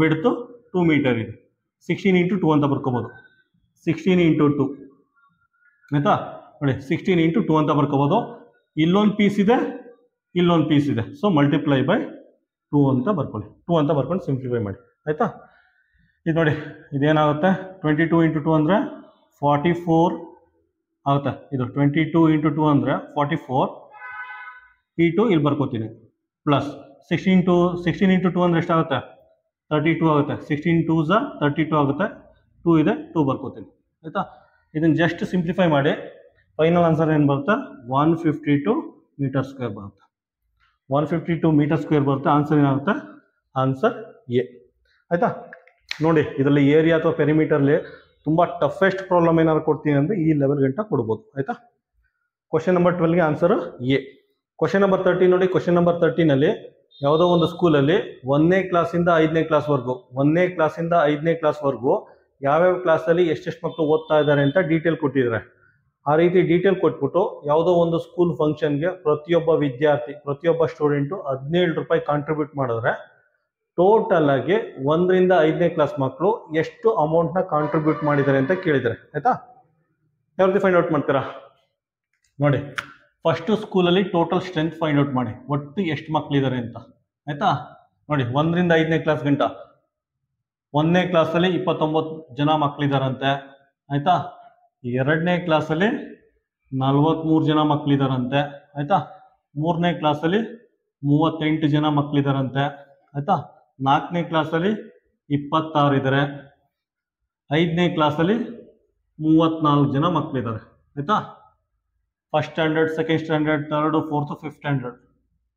ವಿಡ್ತು 2 ಮೀಟರ್ ಇದೆ. 16 ಇಂಟು 2 ಅಂತ ಬರ್ಕೋಬೋದು. 16 ಇಂಟು 2 ಆಯಿತಾ ನೋಡಿ, 16 ಇಂಟು 2 ಅಂತ ಬರ್ಕೋಬೋದು. ಇಲ್ಲೊಂದು ಪೀಸ್ ಇದೆ, ಇಲ್ಲೊಂದು ಪೀಸ್ ಇದೆ. ಸೊ ಮಲ್ಟಿಪ್ಲೈ ಬೈ 2 ಅಂತ ಬರ್ಕೊಳ್ಳಿ. 2 ಅಂತ ಬರ್ಕೊಂಡು ಸಿಂಪ್ಲಿಫೈ ಮಾಡಿ ಆಯಿತಾ. ಇದು ನೋಡಿ, ಇದೇನಾಗುತ್ತೆ 22 ಇಂಟು 2 ಅಂದರೆ 44 ಆಗುತ್ತೆ. ಇದು 22 ಇಂಟು 2 ಅಂದರೆ 44. ಈ 2 ಇಲ್ಲಿ ಬರ್ಕೋತೀನಿ ಪ್ಲಸ್ 16 ಇಂಟು 2 ಅಂದರೆ ಎಷ್ಟಾಗುತ್ತೆ 32 ಆಗುತ್ತೆ. 16 2 32 ಆಗುತ್ತೆ. 2 ಇದೆ, 2 ಬರ್ಕೋತೀನಿ ಆಯಿತಾ. ಇದನ್ನು ಜಸ್ಟ್ ಸಿಂಪ್ಲಿಫೈ ಮಾಡಿ ಫೈನಲ್ ಆನ್ಸರ್ ಏನು ಬರುತ್ತೆ 152 ಮೀಟರ್ ಸ್ಕ್ವೇರ್ ಬರುತ್ತೆ. 152 ಮೀಟರ್ ಸ್ಕ್ವೇರ್ ಬರುತ್ತೆ. ಆನ್ಸರ್ ಏನಾಗುತ್ತೆ, ಆನ್ಸರ್ ಎ ಆಯಿತಾ. ನೋಡಿ, ಇದರಲ್ಲಿ ಏರಿಯಾ ಅಥವಾ ಪೆರಿಮೀಟರ್ಲಿ ತುಂಬ ಟಫೆಸ್ಟ್ ಪ್ರಾಬ್ಲಮ್ ಏನಾದ್ರು ಕೊಡ್ತೀನಿ ಅಂದರೆ ಈ ಲೆವೆಲ್ ಗಂಟ ಕೊಡ್ಬೋದು ಆಯಿತಾ. ಕ್ವಶನ್ ನಂಬರ್ 12ಗೆ ಆನ್ಸರು ಎ. ಕ್ವಶನ್ ನಂಬರ್ 13 ನೋಡಿ. ಕ್ವಶನ್ ನಂಬರ್ 13ನಲ್ಲಿ ಯಾವುದೋ ಒಂದು ಸ್ಕೂಲಲ್ಲಿ 1ನೇ ಕ್ಲಾಸಿಂದ 5ನೇ ಕ್ಲಾಸ್ವರೆಗೂ 1ನೇ ಕ್ಲಾಸಿಂದ 5ನೇ ಕ್ಲಾಸ್ವರೆಗೂ ಯಾವ್ಯಾವ ಕ್ಲಾಸಲ್ಲಿ ಎಷ್ಟೆಷ್ಟು ಮಕ್ಕಳು ಓದ್ತಾ ಇದ್ದಾರೆ ಅಂತ ಡೀಟೇಲ್ ಕೊಟ್ಟಿದ್ದಾರೆ. ಆ ರೀತಿ ಡೀಟೇಲ್ ಕೊಟ್ಬಿಟ್ಟು ಯಾವುದೋ ಒಂದು ಸ್ಕೂಲ್ ಫಂಕ್ಷನ್ಗೆ ಪ್ರತಿಯೊಬ್ಬ ವಿದ್ಯಾರ್ಥಿ, ಪ್ರತಿಯೊಬ್ಬ ಸ್ಟೂಡೆಂಟು 17 ರೂಪಾಯಿ ಕಾಂಟ್ರಿಬ್ಯೂಟ್ ಮಾಡಿದ್ರೆ ಟೋಟಲ್ ಆಗಿ 1ರಿಂದ 5ನೇ ಕ್ಲಾಸ್ ಮಕ್ಕಳು ಎಷ್ಟು ಅಮೌಂಟ್ನ ಕಾಂಟ್ರಿಬ್ಯೂಟ್ ಮಾಡಿದ್ದಾರೆ ಅಂತ ಕೇಳಿದ್ದಾರೆ ಆಯಿತಾ. ಯಾವ ರೀತಿ ಫೈಂಡ್ ಔಟ್ ಮಾಡ್ತೀರಾ ನೋಡಿ. ಫಸ್ಟು ಸ್ಕೂಲಲ್ಲಿ ಟೋಟಲ್ ಸ್ಟ್ರೆಂತ್ ಫೈಂಡ್ ಔಟ್ ಮಾಡಿ, ಒಟ್ಟು ಎಷ್ಟು ಮಕ್ಕಳಿದ್ದಾರೆ ಅಂತ ಆಯಿತಾ. ನೋಡಿ, 1ರಿಂದ 5ನೇ ಕ್ಲಾಸ್ ಗಂಟ 1ನೇ ಕ್ಲಾಸಲ್ಲಿ 29 ಜನ ಮಕ್ಕಳಿದಾರಂತೆ ಆಯಿತಾ. 2ನೇ ಕ್ಲಾಸಲ್ಲಿ 43 ಜನ ಮಕ್ಕಳಿದಾರಂತೆ ಆಯಿತಾ. 3ನೇ ಕ್ಲಾಸಲ್ಲಿ 38 ಜನ ಮಕ್ಕಳಿದಾರಂತೆ ಆಯಿತಾ. 4ನೇ ಕ್ಲಾಸಲ್ಲಿ 26 ಇದ್ದಾರೆ. 5ನೇ ಕ್ಲಾಸಲ್ಲಿ 34 ಜನ ಮಕ್ಕಳಿದ್ದಾರೆ ಆಯಿತಾ. First standard, second standard, third, fourth, fifth standard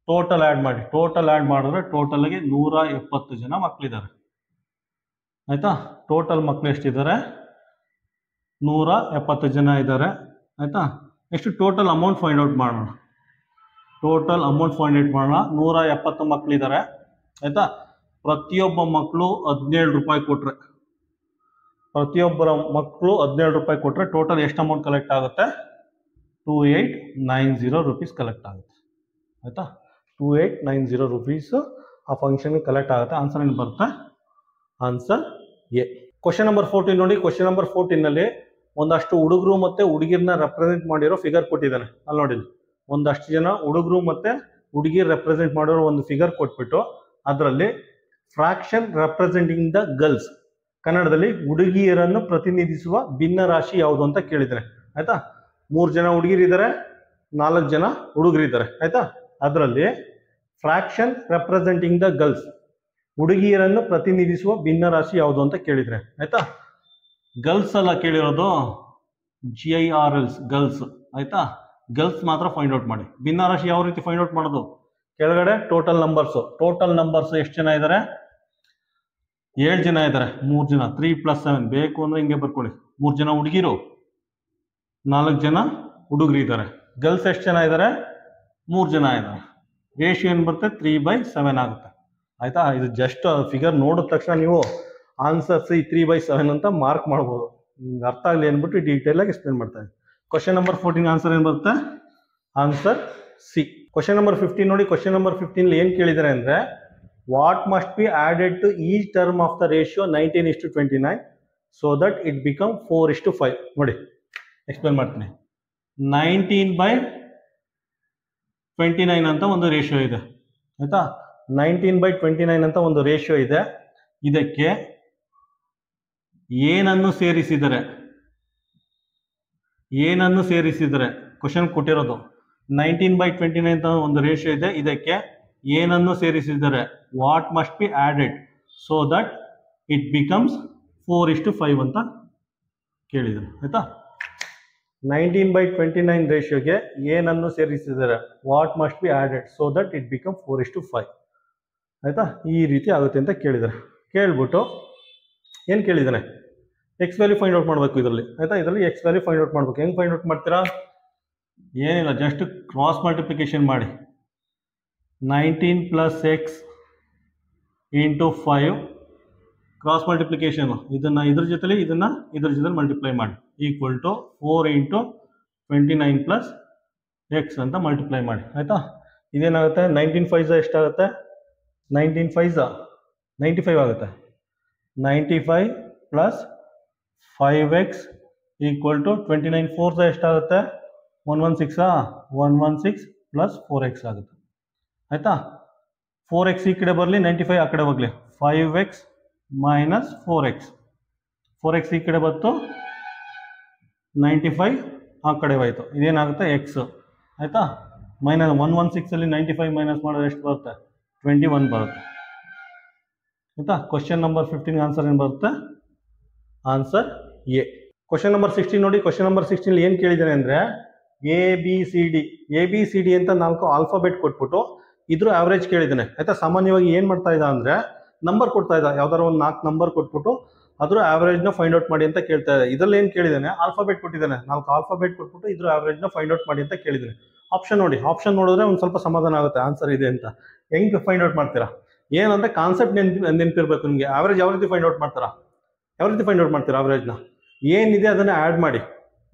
total add ಮಾಡಿ. ಟೋಟಲ್ ಆ್ಯಡ್ ಮಾಡಿದ್ರೆ ಟೋಟಲ್ಗೆ 170 ಜನ ಮಕ್ಕಳಿದ್ದಾರೆ ಆಯಿತಾ. ಟೋಟಲ್ ಮಕ್ಕಳು ಎಷ್ಟಿದ್ದಾರೆ 170 ಜನ ಇದ್ದಾರೆ ಆಯಿತಾ. Next total amount find out ಮಾಡೋಣ. ಟೋಟಲ್ ಅಮೌಂಟ್ ಫೈಂಡ್ ಔಟ್ ಮಾಡೋಣ. 170 ಮಕ್ಕಳಿದ್ದಾರೆ ಆಯಿತಾ. ಪ್ರತಿಯೊಬ್ಬ ಮಕ್ಕಳು 17 ರೂಪಾಯಿ ಕೊಟ್ಟರೆ, ಪ್ರತಿಯೊಬ್ಬರ ಮಕ್ಕಳು 17 ರೂಪಾಯಿ ಕೊಟ್ಟರೆ ಟೋಟಲ್ ಎಷ್ಟು ಅಮೌಂಟ್ ಕಲೆಕ್ಟ್ ಆಗುತ್ತೆ 2890 ರುಪೀಸ್ ಕಲೆಕ್ಟ್ ಆಗುತ್ತೆ ಆಯಿತಾ. 2890 ರುಪೀಸ್ ಆ ಫಂಕ್ಷನ್ಗೆ ಕಲೆಕ್ಟ್ ಆಗುತ್ತೆ. ಆನ್ಸರ್ ಏನು ಬರುತ್ತೆ, ಆನ್ಸರ್ ಎ. ಕ್ವಶನ್ ನಂಬರ್ 14 ನೋಡಿ. ಕ್ವಶನ್ ನಂಬರ್ 14ನಲ್ಲಿ ಒಂದಷ್ಟು ಹುಡುಗರು ಮತ್ತು ಹುಡುಗಿರನ್ನ ರೆಪ್ರೆಸೆಂಟ್ ಮಾಡಿರೋ ಫಿಗರ್ ಕೊಟ್ಟಿದ್ದಾನೆ. ಅಲ್ಲಿ ನೋಡಿ, ಒಂದಷ್ಟು ಜನ ಹುಡುಗರು ಮತ್ತು ಹುಡುಗಿರ್ ರೆಪ್ರೆಸೆಂಟ್ ಮಾಡಿರೋ ಒಂದು ಫಿಗರ್ ಕೊಟ್ಬಿಟ್ಟು ಅದರಲ್ಲಿ ಫ್ರಾಕ್ಷನ್ ರೆಪ್ರೆಸೆಂಟಿಂಗ್ ದ ಗರ್ಲ್ಸ್, ಕನ್ನಡದಲ್ಲಿ ಹುಡುಗಿಯರನ್ನು ಪ್ರತಿನಿಧಿಸುವ ಭಿನ್ನ ರಾಶಿ ಯಾವುದು ಅಂತ ಕೇಳಿದ್ದಾರೆ ಆಯಿತಾ. 3 ಜನ ಹುಡುಗಿರಿದ್ದಾರೆ, 4 ಜನ ಹುಡುಗರಿದ್ದಾರೆ ಆಯಿತಾ. ಅದರಲ್ಲಿ ಫ್ರಾಕ್ಷನ್ ರೆಪ್ರೆಸೆಂಟಿಂಗ್ ದ ಗರ್ಲ್ಸ್, ಹುಡುಗಿಯರನ್ನು ಪ್ರತಿನಿಧಿಸುವ ಭಿನ್ನ ರಾಶಿ ಯಾವುದು ಅಂತ ಕೇಳಿದರೆ ಆಯಿತಾ. ಗರ್ಲ್ಸ್ ಅಲ್ಲ ಕೇಳಿರೋದು, GIRLs ಗರ್ಲ್ಸ್ ಆಯಿತಾ. ಗರ್ಲ್ಸ್ ಮಾತ್ರ ಫೈಂಡ್ ಔಟ್ ಮಾಡಿ. ಭಿನ್ನ ರಾಶಿ ಯಾವ ರೀತಿ ಫೈಂಡ್ ಔಟ್ ಮಾಡೋದು, ಕೆಳಗಡೆ ಟೋಟಲ್ ನಂಬರ್ಸು. ಟೋಟಲ್ ನಂಬರ್ಸ್ ಎಷ್ಟು ಜನ ಇದ್ದಾರೆ 7 ಜನ ಇದ್ದಾರೆ. 3 ಜನ 3 + 7 ಬೇಕು ಅಂದರೆ ಹಿಂಗೆ ಬರ್ಕೊಳ್ಳಿ. 3 ಜನ ಹುಡುಗಿರು, 4 ಜನ ಹುಡುಗರು ಇದ್ದಾರೆ. ಗರ್ಲ್ಸ್ ಎಷ್ಟು ಜನ ಇದ್ದಾರೆ 3 ಜನ ಇದ್ದಾರೆ. ರೇಷಿಯೋ ಏನು ಬರುತ್ತೆ 3/7 ಆಗುತ್ತೆ ಆಯಿತಾ. ಇದು ಜಸ್ಟ್ ಫಿಗರ್ ನೋಡಿದ ತಕ್ಷಣ ನೀವು ಆನ್ಸರ್ 3/7 ಅಂತ ಮಾರ್ಕ್ ಮಾಡ್ಬೋದು. ನಿಮ್ಗೆ ಅರ್ಥ ಆಗಲಿ ಅಂದ್ಬಿಟ್ಟು ಡೀಟೇಲಾಗಿ ಎಕ್ಸ್ಪ್ಲೇನ್ ಮಾಡ್ತಾ ಇದ್ದೀನಿ. ಕ್ವಶನ್ ನಂಬರ್ 14 ಆನ್ಸರ್ ಏನು ಬರುತ್ತೆ, ಆನ್ಸರ್ ಸಿ. ಕ್ವಶನ್ ನಂಬರ್ 15 ನೋಡಿ. ಕ್ವಶನ್ ನಂಬರ್ 15 ಏನು ಕೇಳಿದ್ದಾರೆ ಅಂದರೆ what must be added to each term of the ratio 19:29 so that it become 4:5. ನೋಡಿ, ಎಕ್ಸ್ಪ್ಲೇನ್ ಮಾಡ್ತೀನಿ. 19/29 ಅಂತ ಒಂದು ರೇಷಿಯೋ ಇದೆ ಆಯಿತಾ. 19/29 ಅಂತ ಒಂದು ರೇಷಿಯೋ ಇದೆ. ಇದಕ್ಕೆ ಏನನ್ನು ಸೇರಿಸಿದರೆ, ಏನನ್ನು ಸೇರಿಸಿದರೆ ಕ್ವಶನ್ ಕೊಟ್ಟಿರೋದು 19/29 ಅಂತ ಒಂದು ರೇಷಿಯೋ ಇದೆ. ಇದಕ್ಕೆ ಏನನ್ನು ಸೇರಿಸಿದರೆ what must be added so that it becomes 4:5 ಅಂತ ಕೇಳಿದರು ಆಯಿತಾ. 19/29 ರೇಷಿಯೋಗೆ ಏನನ್ನು ಸೇರಿಸಿದರೆ what must be added so that it become 4:5 ಆಯಿತಾ. ಈ ರೀತಿ ಆಗುತ್ತೆ ಅಂತ ಕೇಳಿದ್ದಾರೆ. ಕೇಳ್ಬಿಟ್ಟು ಏನು ಕೇಳಿದ್ದಾನೆ, ಎಕ್ಸ್ ವ್ಯಾಲ್ಯೂ ಫೈಂಡ್ ಔಟ್ ಮಾಡಬೇಕು ಇದರಲ್ಲಿ ಆಯಿತಾ. ಇದರಲ್ಲಿ ಎಕ್ಸ್ ವ್ಯಾಲ್ಯೂ ಫೈಂಡ್ ಔಟ್ ಮಾಡಬೇಕು. ಹೆಂಗೆ ಫೈಂಡ್ ಔಟ್ ಮಾಡ್ತೀರಾ, ಏನಿಲ್ಲ, ಜಸ್ಟ್ ಕ್ರಾಸ್ ಮಲ್ಟಿಪ್ಲಿಕೇಶನ್ ಮಾಡಿ. 19 + x × 5 ಕ್ರಾಸ್ ಮಲ್ಟಿಪ್ಲಿಕೇಶನ್, ಇದನ್ನು ಇದ್ರ ಜೊತೆಲಿ ಇದನ್ನು ಇದ್ರ ಜೊತೆ ಮಲ್ಟಿಪ್ಲೈ ಮಾಡಿ ಈಕ್ವಲ್ ಟು 4 × 29 + x ಅಂತ ಮಲ್ಟಿಪ್ಲೈ ಮಾಡಿ ಆಯಿತಾ. ಇದೇನಾಗುತ್ತೆ 19 5 ಎಷ್ಟಾಗುತ್ತೆ, 19 5 95 ಆಗುತ್ತೆ. 95 ಪ್ಲಸ್ 5x ಈಕ್ವಲ್ ಟು 29 4 ಎಷ್ಟಾಗುತ್ತೆ 116 116 ಪ್ಲಸ್ 4x ಆಗುತ್ತೆ ಆಯಿತಾ. 4x ಈ ಕಡೆ ಬರಲಿ 95 ಆ ಕಡೆ ಹೋಗಲಿ 5x ಮೈನಸ್ 4x ಈ ಕಡೆ ಬಂತು 95 ಆ ಕಡೆ ಹೋಯ್ತು ಇದೇನಾಗುತ್ತೆ ಎಕ್ಸ್ ಆಯಿತಾ. ಮೈನಸ್ 116 95 ಮೈನಸ್ ಮಾಡಿದ್ರೆ ಎಷ್ಟು ಬರುತ್ತೆ 21 ಬರುತ್ತೆ ಆಯಿತಾ. ಕ್ವಶನ್ ನಂಬರ್ 15 ಆನ್ಸರ್ ಏನು ಬರುತ್ತೆ ಆನ್ಸರ್ ಎ. ಕ್ವಶನ್ ನಂಬರ್ 16 ನೋಡಿ. ಕ್ವಶನ್ ನಂಬರ್ 16 ಏನು ಕೇಳಿದ್ದಾನೆ ಅಂದರೆ ಎ ಬಿ ಸಿ ಡಿ ಅಂತ 4 ಆಲ್ಫಾಬೆಟ್ ಕೊಟ್ಬಿಟ್ಟು ಇದ್ರ ಆವ್ರೇಜ್ ಕೇಳಿದ್ದಾನೆ ಆಯಿತಾ. ಸಾಮಾನ್ಯವಾಗಿ ಏನು ಮಾಡ್ತಾ ಇದ್ದ ಅಂದರೆ ನಂಬರ್ ಕೊಡ್ತಾ ಇದ್ದ ಯಾವ್ದಾರು ಒಂದು 4 ನಂಬರ್ ಕೊಟ್ಬಿಟ್ಟು ಅದ್ರ ಆವ್ರೇಜ್ನ ಫೈಂಡ್ ಔಟ್ ಮಾಡಿ ಅಂತ ಕೇಳ್ತಾ ಇದೆ. ಇದರಲ್ಲಿ ಏನು ಕೇಳಿದ್ದಾನೆ ಆಲ್ಫಾಬೆಟ್ ಕೊಟ್ಟಿದ್ದಾನೆ 4 ಆಲ್ಫಾಬೆಟ್ ಕೊಟ್ಬಿಟ್ಟು ಇದ್ರ ಆವ್ರೇಜ್ನ ಫೈಂಡ್ ಔಟ್ ಮಾಡಿ ಅಂತ ಕೇಳಿದ್ದಾನೆ. ಆಪ್ಷನ್ ನೋಡಿ, ಆಪ್ಷನ್ ನೋಡಿದ್ರೆ ಒಂದು ಸ್ವಲ್ಪ ಸಮಾಧಾನ ಆಗುತ್ತೆ ಆನ್ಸರ್ ಇದೆ ಅಂತ. ಹೆಂಗೆ ಫೈಂಡ್ ಔಟ್ ಮಾಡ್ತೀರಾ ಏನಂದ್ರೆ ಕಾನ್ಸೆಪ್ಟ್ ನೆನಪಿರ್ಬೇಕು ನಿಮಗೆ. ಆವ್ರೇಜ್ ಯಾವ ರೀತಿ ಫೈಂಡ್ ಔಟ್ ಮಾಡ್ತೀರಾ ಆವ್ರೇಜ್ನ ಏನಿದೆ ಅದನ್ನು ಆ್ಯಡ್ ಮಾಡಿ,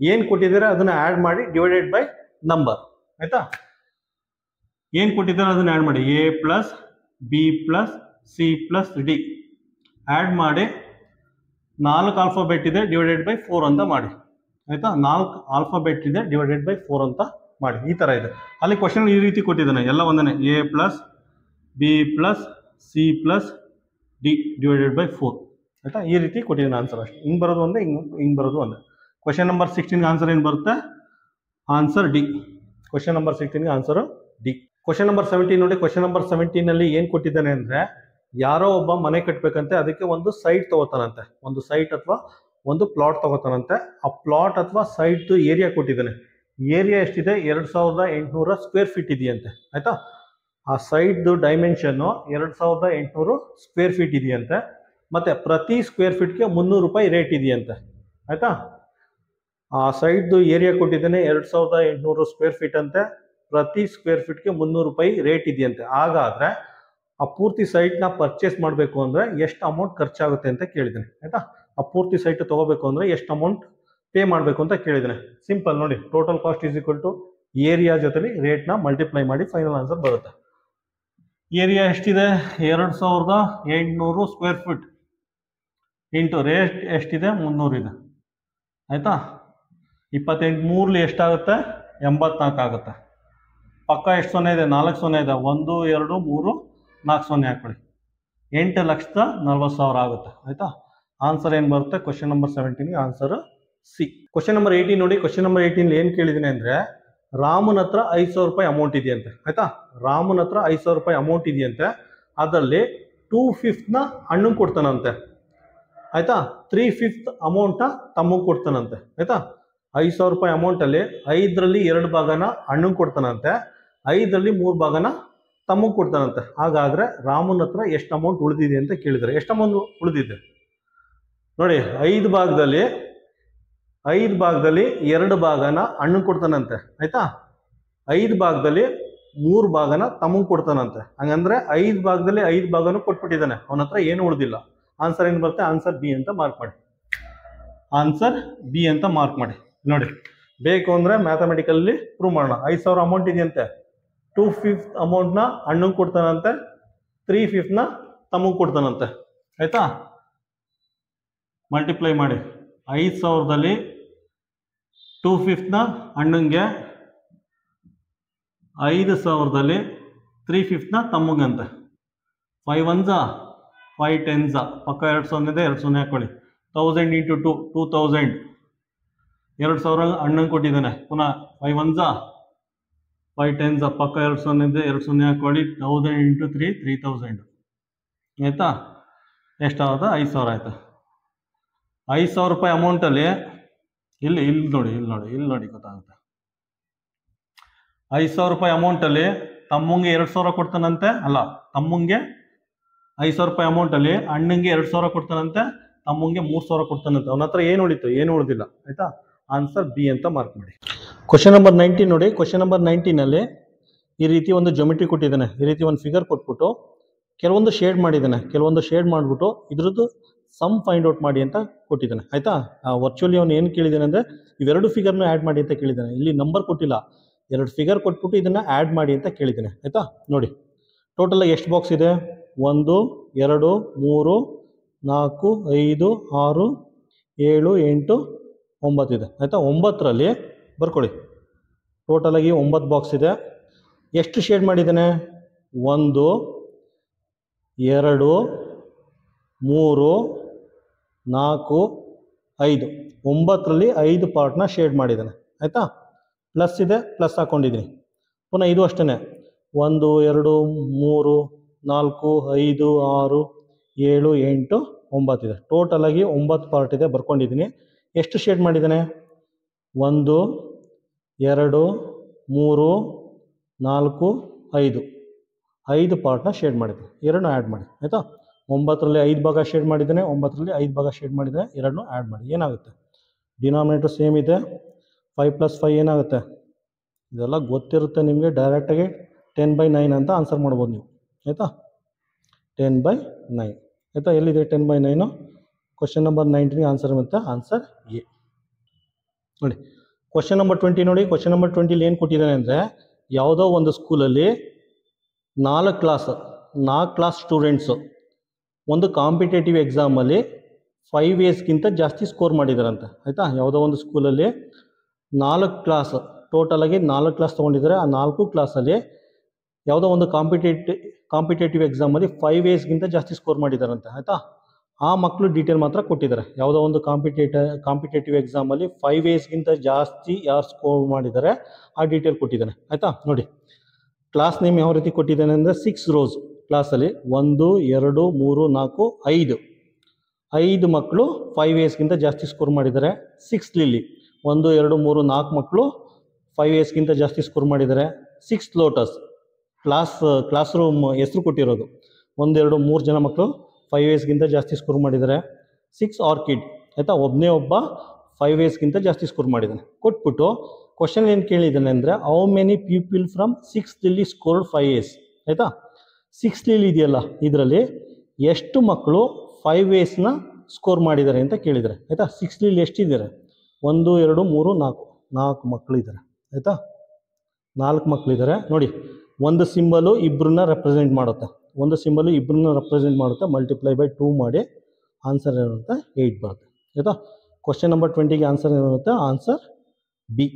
ಏನು ಕೊಟ್ಟಿದ್ದೀರಾ ಅದನ್ನು ಆ್ಯಡ್ ಮಾಡಿ ಡಿವೈಡೆಡ್ ಬೈ ನಂಬರ್ ಆಯಿತಾ. ಏನು ಕೊಟ್ಟಿದ್ದಾರೆ ಅದನ್ನು ಆ್ಯಡ್ ಮಾಡಿ A plus b plus C plus D add ಮಾಡಿ 4 ಆಲ್ಫಾಬೆಟ್ ಇದೆ ಡಿವೈಡೆಡ್ ಬೈ 4 ಅಂತ ಮಾಡಿ ಆಯಿತಾ. 4 ಆಲ್ಫಾಬೆಟ್ ಇದೆ ಡಿವೈಡೆಡ್ ಬೈ 4 ಅಂತ ಮಾಡಿ. ಈ ಥರ ಇದೆ. ಅಲ್ಲಿ ಕ್ವಶನ್ ಈ ರೀತಿ ಕೊಟ್ಟಿದ್ದಾನೆ ಎಲ್ಲ ಒಂದೇ A plus b plus C plus D divided by 4 ಆಯಿತಾ. ಈ ರೀತಿ ಕೊಟ್ಟಿದ್ದಾನೆ ಆನ್ಸರ್ ಅಷ್ಟೇ. ಹಿಂಗೆ ಬರೋದು ಒಂದೇ ಹಿಂಗೆ ಬರೋದು ಒಂದೇ. ಕ್ವಶನ್ ನಂಬರ್ 16 ಆನ್ಸರ್ ಏನು ಬರುತ್ತೆ answer D. Question number 16 answer D. Question number 17 ನೋಡಿ. ಕ್ವಶನ್ ನಂಬರ್ 17 ಏನು ಕೊಟ್ಟಿದ್ದಾನೆ ಅಂದರೆ ಯಾರೋ ಒಬ್ಬ ಮನೆ ಕಟ್ಟಬೇಕಂತೆ ಅದಕ್ಕೆ ಒಂದು ಸೈಟ್ ತಗೋತಾನಂತೆ, ಒಂದು ಸೈಟ್ ಅಥವಾ ಒಂದು ಪ್ಲಾಟ್ ತಗೋತಾನಂತೆ. ಆ ಪ್ಲಾಟ್ ಅಥವಾ ಸೈಟ್ದು ಏರಿಯಾ ಕೊಟ್ಟಿದ್ದಾನೆ. ಏರಿಯಾ ಎಷ್ಟಿದೆ 2800 ಸ್ಕ್ವೇರ್ ಫೀಟ್ ಇದೆಯಂತೆ ಆಯಿತಾ. ಆ ಸೈಟ್ದು ಡೈಮೆನ್ಷನ್ನು 2800 ಸ್ಕ್ವೇರ್ ಫೀಟ್ ಇದೆಯಂತೆ. ಮತ್ತು ಪ್ರತಿ ಸ್ಕ್ವೇರ್ ಫೀಟ್ಗೆ 300 ರೂಪಾಯಿ ರೇಟ್ ಇದೆಯಂತೆ ಆಯಿತಾ. ಆ ಸೈಟ್ದು ಏರಿಯಾ ಕೊಟ್ಟಿದ್ದಾನೆ 2800 ಸ್ಕ್ವೇರ್ ಫೀಟ್ ಅಂತೆ. ಪ್ರತಿ ಸ್ಕ್ವೇರ್ ಫೀಟ್ಗೆ 300 ರೂಪಾಯಿ ರೇಟ್ ಇದೆಯಂತೆ. ಹಾಗಾದರೆ ಆ ಪೂರ್ತಿ ಸೈಟ್ನ ಪರ್ಚೇಸ್ ಮಾಡಬೇಕು ಅಂದರೆ ಎಷ್ಟು ಅಮೌಂಟ್ ಖರ್ಚಾಗುತ್ತೆ ಅಂತ ಕೇಳಿದ್ದಾನೆ ಆಯಿತಾ. ಆ ಪೂರ್ತಿ ಸೈಟ್ ತೊಗೋಬೇಕು ಅಂದರೆ ಎಷ್ಟು ಅಮೌಂಟ್ ಪೇ ಮಾಡಬೇಕು ಅಂತ ಕೇಳಿದ್ದಾನೆ. ಸಿಂಪಲ್ ನೋಡಿ, total cost is equal to area ಜೊತೆಲಿ ರೇಟ್ನ ಮಲ್ಟಿಪ್ಲೈ ಮಾಡಿ ಫೈನಲ್ ಆನ್ಸರ್ ಬರುತ್ತೆ. ಏರಿಯಾ ಎಷ್ಟಿದೆ 2800 ಸ್ಕ್ವೇರ್ ಫೀಟ್ ಇಂಟು ರೇಟ್ ಎಷ್ಟಿದೆ 300 ಇದೆ ಆಯಿತಾ. 28 3 ಎಷ್ಟಾಗುತ್ತೆ 84 ಆಗುತ್ತೆ. ಪಕ್ಕ ಎಷ್ಟು ಸೊನ್ನೆ ಇದೆ 4 ಸೊನ್ನೆ ಇದೆ 1 2 3 4 ಸೊನ್ನೆ ಹಾಕೊಳ್ಳಿ 8,40,000 ಆಗುತ್ತೆ ಆಯಿತಾ. ಆನ್ಸರ್ ಏನು ಬರುತ್ತೆ question number 17 answer C. Question number 18 ನೋಡಿ. ಕ್ವಶನ್ ನಂಬರ್ 18 ಏನು ಕೇಳಿದ್ದೀನಿ ಅಂದರೆ ರಾಮನ ಹತ್ರ 5,000 ರೂಪಾಯಿ ಅಮೌಂಟ್ ಇದೆಯಂತೆ ಆಯಿತಾ. ರಾಮನ ಹತ್ರ 5,000 ರೂಪಾಯಿ ಅಮೌಂಟ್ ಇದೆಯಂತೆ. ಅದರಲ್ಲಿ 2/5 ಅಣ್ಣಂಗೆ ಕೊಡ್ತಾನಂತೆ ಆಯಿತಾ. 3/5 ಅಮೌಂಟ್ನ ತಮ್ಮಗೆ ಕೊಡ್ತಾನಂತೆ ಆಯಿತಾ. 5,000 ರೂಪಾಯಿ ಅಮೌಂಟಲ್ಲಿ 5ರಲ್ಲಿ 2 ಭಾಗನ ಅಣ್ಣಂಗೆ ಕೊಡ್ತಾನಂತೆ, 5ರಲ್ಲಿ 3 ಭಾಗನ ತಮ್ಮಗೆ ಕೊಡ್ತಾನಂತೆ. ಹಾಗಾದರೆ ರಾಮನ ಹತ್ರ ಎಷ್ಟು ಅಮೌಂಟ್ ಉಳಿದಿದೆ ಅಂತ ಕೇಳಿದರೆ ಎಷ್ಟು ಅಮೌಂಟ್ ಉಳಿದಿದೆ ನೋಡಿ. 5 ಭಾಗದಲ್ಲಿ 2 ಭಾಗನ ಅಣ್ಣಂಗೆ ಕೊಡ್ತಾನಂತೆ ಆಯಿತಾ. 5 ಭಾಗದಲ್ಲಿ 3 ಭಾಗನ ತಮ್ಮಗೆ ಕೊಡ್ತಾನಂತೆ. ಹಂಗಂದ್ರೆ 5 ಭಾಗದಲ್ಲಿ 5 ಭಾಗನೂ ಕೊಟ್ಬಿಟ್ಟಿದ್ದಾನೆ, ಅವನ ಹತ್ರ ಏನು ಉಳಿದಿಲ್ಲ. ಆನ್ಸರ್ ಏನು ಬರುತ್ತೆ ಆನ್ಸರ್ ಬಿ ಅಂತ ಮಾರ್ಕ್ ಮಾಡಿ. ಆನ್ಸರ್ ಬಿ ಅಂತ ಮಾರ್ಕ್ ಮಾಡಿ ನೋಡಿ. ಬೇಕು ಅಂದರೆ ಮ್ಯಾಥಮೆಟಿಕಲ್ಲಿ ಪ್ರೂವ್ ಮಾಡೋಣ. 5,000 ಅಮೌಂಟ್ ಇದೆಯಂತೆ, 2/5 ಅಮೌಂಟ್ನ ಅಣ್ಣಂಗೆ ಕೊಡ್ತಾನಂತೆ, 3/5 ತಮಗೆ ಕೊಡ್ತಾನಂತೆ ಆಯಿತಾ. ಮಲ್ಟಿಪ್ಲೈ ಮಾಡಿ 5,000ದಲ್ಲಿ 2/5 ಅಣ್ಣಂಗೆ, 5,000ದಲ್ಲಿ 3/5 ತಮ್ಮಗಂತೆ. 5 1s 5 10s ಪಕ್ಕ 2 ಸೊನ್ನೆ ಇದೆ 2 ಸೊನ್ನೆ ಹಾಕೊಳ್ಳಿ. 1000 ಇಂಟು 2 2000. 2,000 ಅಣ್ಣಂಗೆ ಕೊಟ್ಟಿದ್ದಾನೆ. ಪುನಃ 5 1s 5 10s ಪಕ್ಕ 2 ಸೊನ್ನೆ ಇದೆ 2 ಸೊನ್ನೆ ಹಾಕೊಳ್ಳಿ. 1000 ಇಂಟು 3 3000 ಆಯಿತಾ. ಎಷ್ಟಾಗುತ್ತೆ 5,000 ಆಯಿತು. 5,000 ರೂಪಾಯಿ ಅಮೌಂಟಲ್ಲಿ ಇಲ್ಲಿ ನೋಡಿ ಗೊತ್ತಾಗುತ್ತೆ. 5,000 ರೂಪಾಯಿ ಅಮೌಂಟಲ್ಲಿ ತಮ್ಮಂಗೆ 2,000 ಕೊಡ್ತಾನಂತೆ, ಅಲ್ಲ ತಮ್ಮಂಗೆ 5,000 ರೂಪಾಯಿ ಅಮೌಂಟಲ್ಲಿ ಅಣ್ಣಂಗೆ 2,000 ಕೊಡ್ತಾನಂತೆ, ತಮ್ಮಂಗೆ 3,000 ಕೊಡ್ತಾನಂತೆ. ಅವನ ಹತ್ರ ಏನು ಉಳಿತು ಏನು ಉಳಿದಿಲ್ಲ ಆಯಿತಾ. ಆನ್ಸರ್ ಬಿ ಅಂತ ಮಾರ್ಕ್ ಮಾಡಿ. ಕ್ವಶನ್ ನಂಬರ್ 19 ನೋಡಿ. ಕ್ವಶನ್ ನಂಬರ್ 19ನಲ್ಲಿ ಈ ರೀತಿ ಒಂದು ಜೊಮೆಟ್ರಿ ಕೊಟ್ಟಿದ್ದಾನೆ. ಈ ರೀತಿ ಒಂದು ಫಿಗರ್ ಕೊಟ್ಬಿಟ್ಟು ಕೆಲವೊಂದು ಶೇಡ್ ಮಾಡಿದ್ದಾನೆ. ಕೆಲವೊಂದು ಶೇಡ್ ಮಾಡಿಬಿಟ್ಟು ಇದ್ರದ್ದು ಸಮ್ ಫೈಂಡ್ ಔಟ್ ಮಾಡಿ ಅಂತ ಕೊಟ್ಟಿದ್ದಾನೆ ಆಯಿತಾ. ವರ್ಚುವಲಿ ಅವನು ಏನು ಕೇಳಿದ್ದಾನೆ ಅಂದರೆ ಇವೆರಡು ಫಿಗರ್ನ ಆ್ಯಡ್ ಮಾಡಿ ಅಂತ ಕೇಳಿದ್ದಾನೆ. ಇಲ್ಲಿ ನಂಬರ್ ಕೊಟ್ಟಿಲ್ಲ, 2 ಫಿಗರ್ ಕೊಟ್ಬಿಟ್ಟು ಇದನ್ನು ಆ್ಯಡ್ ಮಾಡಿ ಅಂತ ಕೇಳಿದ್ದಾನೆ ಆಯಿತಾ. ನೋಡಿ ಟೋಟಲಾಗಿ ಎಷ್ಟು ಬಾಕ್ಸ್ ಇದೆ 1 2 3 4 5 6 7 8 9 ಇದೆ ಆಯಿತಾ. 9ರಲ್ಲಿ ಬರ್ಕೊಳ್ಳಿ, ಟೋಟಲಾಗಿ 9 ಬಾಕ್ಸ್ ಇದೆ. ಎಷ್ಟು ಶೇಡ್ ಮಾಡಿದ್ದಾನೆ? 1 2 3 4 5, 9ರಲ್ಲಿ 5 ಪಾರ್ಟ್ನ ಶೇಡ್ ಮಾಡಿದ್ದಾನೆ ಆಯಿತಾ. ಪ್ಲಸ್ ಇದೆ, ಪ್ಲಸ್ ಹಾಕ್ಕೊಂಡಿದ್ದೀನಿ. ಪುನಃ ಇದು ಅಷ್ಟೇ, 1 2 3 4 5 6 7 8 9 ಇದೆ. ಟೋಟಲಾಗಿ 9 ಪಾರ್ಟ್ ಇದೆ, ಬರ್ಕೊಂಡಿದ್ದೀನಿ. ಎಷ್ಟು ಶೇಡ್ ಮಾಡಿದ್ದಾನೆ? 1 2 3 4 5, 5 ಪಾರ್ಟ್ನ ಶೇಡ್ ಮಾಡಿದ್ದೀನಿ. ಎರಡನ್ನೂ ಆ್ಯಡ್ ಮಾಡಿ ಆಯಿತಾ. 9ರಲ್ಲಿ 5 ಭಾಗ ಶೇಡ್ ಮಾಡಿದ್ದಾನೆ, 9ರಲ್ಲಿ 5 ಭಾಗ ಶೇಡ್ ಮಾಡಿದ್ದಾನೆ, ಎರಡನ್ನೂ ಆ್ಯಡ್ ಮಾಡಿ. ಏನಾಗುತ್ತೆ? ಡಿನಾಮಿನೇಟರ್ ಸೇಮ್ ಇದೆ, 5 + 5 ಏನಾಗುತ್ತೆ? ಇದೆಲ್ಲ ಗೊತ್ತಿರುತ್ತೆ ನಿಮಗೆ. ಡೈರೆಕ್ಟಾಗಿ 10/9 ಅಂತ ಆನ್ಸರ್ ಮಾಡ್ಬೋದು ನೀವು ಆಯಿತಾ. 10/9 ಆಯಿತಾ. ಎಲ್ಲಿದೆ 10/9? ಕ್ವಶನ್ ನಂಬರ್ 19 ಆನ್ಸರ್ ಇರುತ್ತೆ, ಆನ್ಸರ್ ಎ. ನೋಡಿ ಕ್ವಶನ್ ನಂಬರ್ 20 ನೋಡಿ. ಕ್ವಶನ್ ನಂಬರ್ 20 ಏನು ಕೊಟ್ಟಿದ್ದಾನೆ ಅಂದರೆ, ಯಾವುದೋ ಒಂದು ಸ್ಕೂಲಲ್ಲಿ 4 ಕ್ಲಾಸ್ ಸ್ಟೂಡೆಂಟ್ಸು ಒಂದು ಕಾಂಪಿಟೇಟಿವ್ ಎಕ್ಸಾಮಲ್ಲಿ 5 Aಸ್ಗಿಂತ ಜಾಸ್ತಿ ಸ್ಕೋರ್ ಮಾಡಿದಾರಂತೆ ಆಯಿತಾ. ಯಾವುದೋ ಒಂದು ಸ್ಕೂಲಲ್ಲಿ 4 ಕ್ಲಾಸ್, ಟೋಟಲಾಗಿ 4 ಕ್ಲಾಸ್ ತೊಗೊಂಡಿದ್ದಾರೆ. ಆ 4 ಕ್ಲಾಸಲ್ಲಿ ಯಾವುದೋ ಒಂದು ಕಾಂಪಿಟೇಟಿವ್ ಎಕ್ಸಾಮಲ್ಲಿ 5 Aಸ್ಗಿಂತ ಜಾಸ್ತಿ ಸ್ಕೋರ್ ಮಾಡಿದಾರಂತೆ ಆಯಿತಾ. ಆ ಮಕ್ಕಳು ಡೀಟೇಲ್ ಮಾತ್ರ ಕೊಟ್ಟಿದ್ದಾರೆ. ಯಾವುದೋ ಒಂದು ಕಾಂಪಿಟೇಟಿವ್ ಎಕ್ಸಾಮಲ್ಲಿ 5 Aಸ್ಗಿಂತ ಜಾಸ್ತಿ ಯಾರು ಸ್ಕೋರ್ ಮಾಡಿದ್ದಾರೆ ಆ ಡೀಟೇಲ್ ಕೊಟ್ಟಿದ್ದಾನೆ ಆಯಿತಾ. ನೋಡಿ ಕ್ಲಾಸ್ ನೇಮ್ ಯಾವ ರೀತಿ ಕೊಟ್ಟಿದ್ದಾನೆ ಅಂದರೆ, 6 rows ಕ್ಲಾಸಲ್ಲಿ 1 2 3 4 5 ಮಕ್ಕಳು 5 Aಸ್ಗಿಂತ ಜಾಸ್ತಿ ಸ್ಕೋರ್ ಮಾಡಿದ್ದಾರೆ. 6th 1 2 3 4 ಮಕ್ಕಳು 5 Aಸ್ಗಿಂತ ಜಾಸ್ತಿ ಸ್ಕೋರ್ ಮಾಡಿದ್ದಾರೆ. 6 ಲೋಟಸ್ ಕ್ಲಾಸ್ ರೂಮ್ ಹೆಸರು ಕೊಟ್ಟಿರೋದು. 1 2 3 ಜನ ಮಕ್ಕಳು 5 Aಸ್ಗಿಂತ ಜಾಸ್ತಿ ಸ್ಕೋರ್ ಮಾಡಿದ್ದಾರೆ. 6 ಆರ್ಕಿಡ್ ಆಯಿತಾ, ಒಬ್ಬನೇ ಒಬ್ಬ 5 Aಸ್ಗಿಂತ ಜಾಸ್ತಿ ಸ್ಕೋರ್ ಮಾಡಿದ್ದಾನೆ. ಕೊಟ್ಬಿಟ್ಟು ಕ್ವಶನ್ ಏನು ಕೇಳಿದ್ದಾನೆ ಅಂದರೆ, how many people from 6th scored 5 As ಆಯಿತಾ. 6th ಇದೆಯಲ್ಲ, ಇದರಲ್ಲಿ ಎಷ್ಟು ಮಕ್ಕಳು 5 Asನ ಸ್ಕೋರ್ ಮಾಡಿದ್ದಾರೆ ಅಂತ ಕೇಳಿದ್ದಾರೆ ಆಯಿತಾ. 6th ಎಷ್ಟಿದ್ದಾರೆ? 1 2 3 4 ಮಕ್ಕಳು ಇದ್ದಾರೆ ಆಯಿತಾ. 4 ಮಕ್ಕಳಿದ್ದಾರೆ. ನೋಡಿ ಒಂದು ಸಿಂಬಲು ಇಬ್ಬರನ್ನ ರೆಪ್ರೆಸೆಂಟ್ ಮಾಡುತ್ತೆ, ಮಲ್ಟಿಪ್ಲೈ ಬೈ 2 ಮಾಡಿ ಆನ್ಸರ್ ಏನಿರುತ್ತೆ 8 ಬರುತ್ತೆ ಆಯಿತಾ. ಕ್ವಶನ್ ನಂಬರ್ 20ಗೆ ಆನ್ಸರ್ ಏನಿರುತ್ತೆ? Answer B.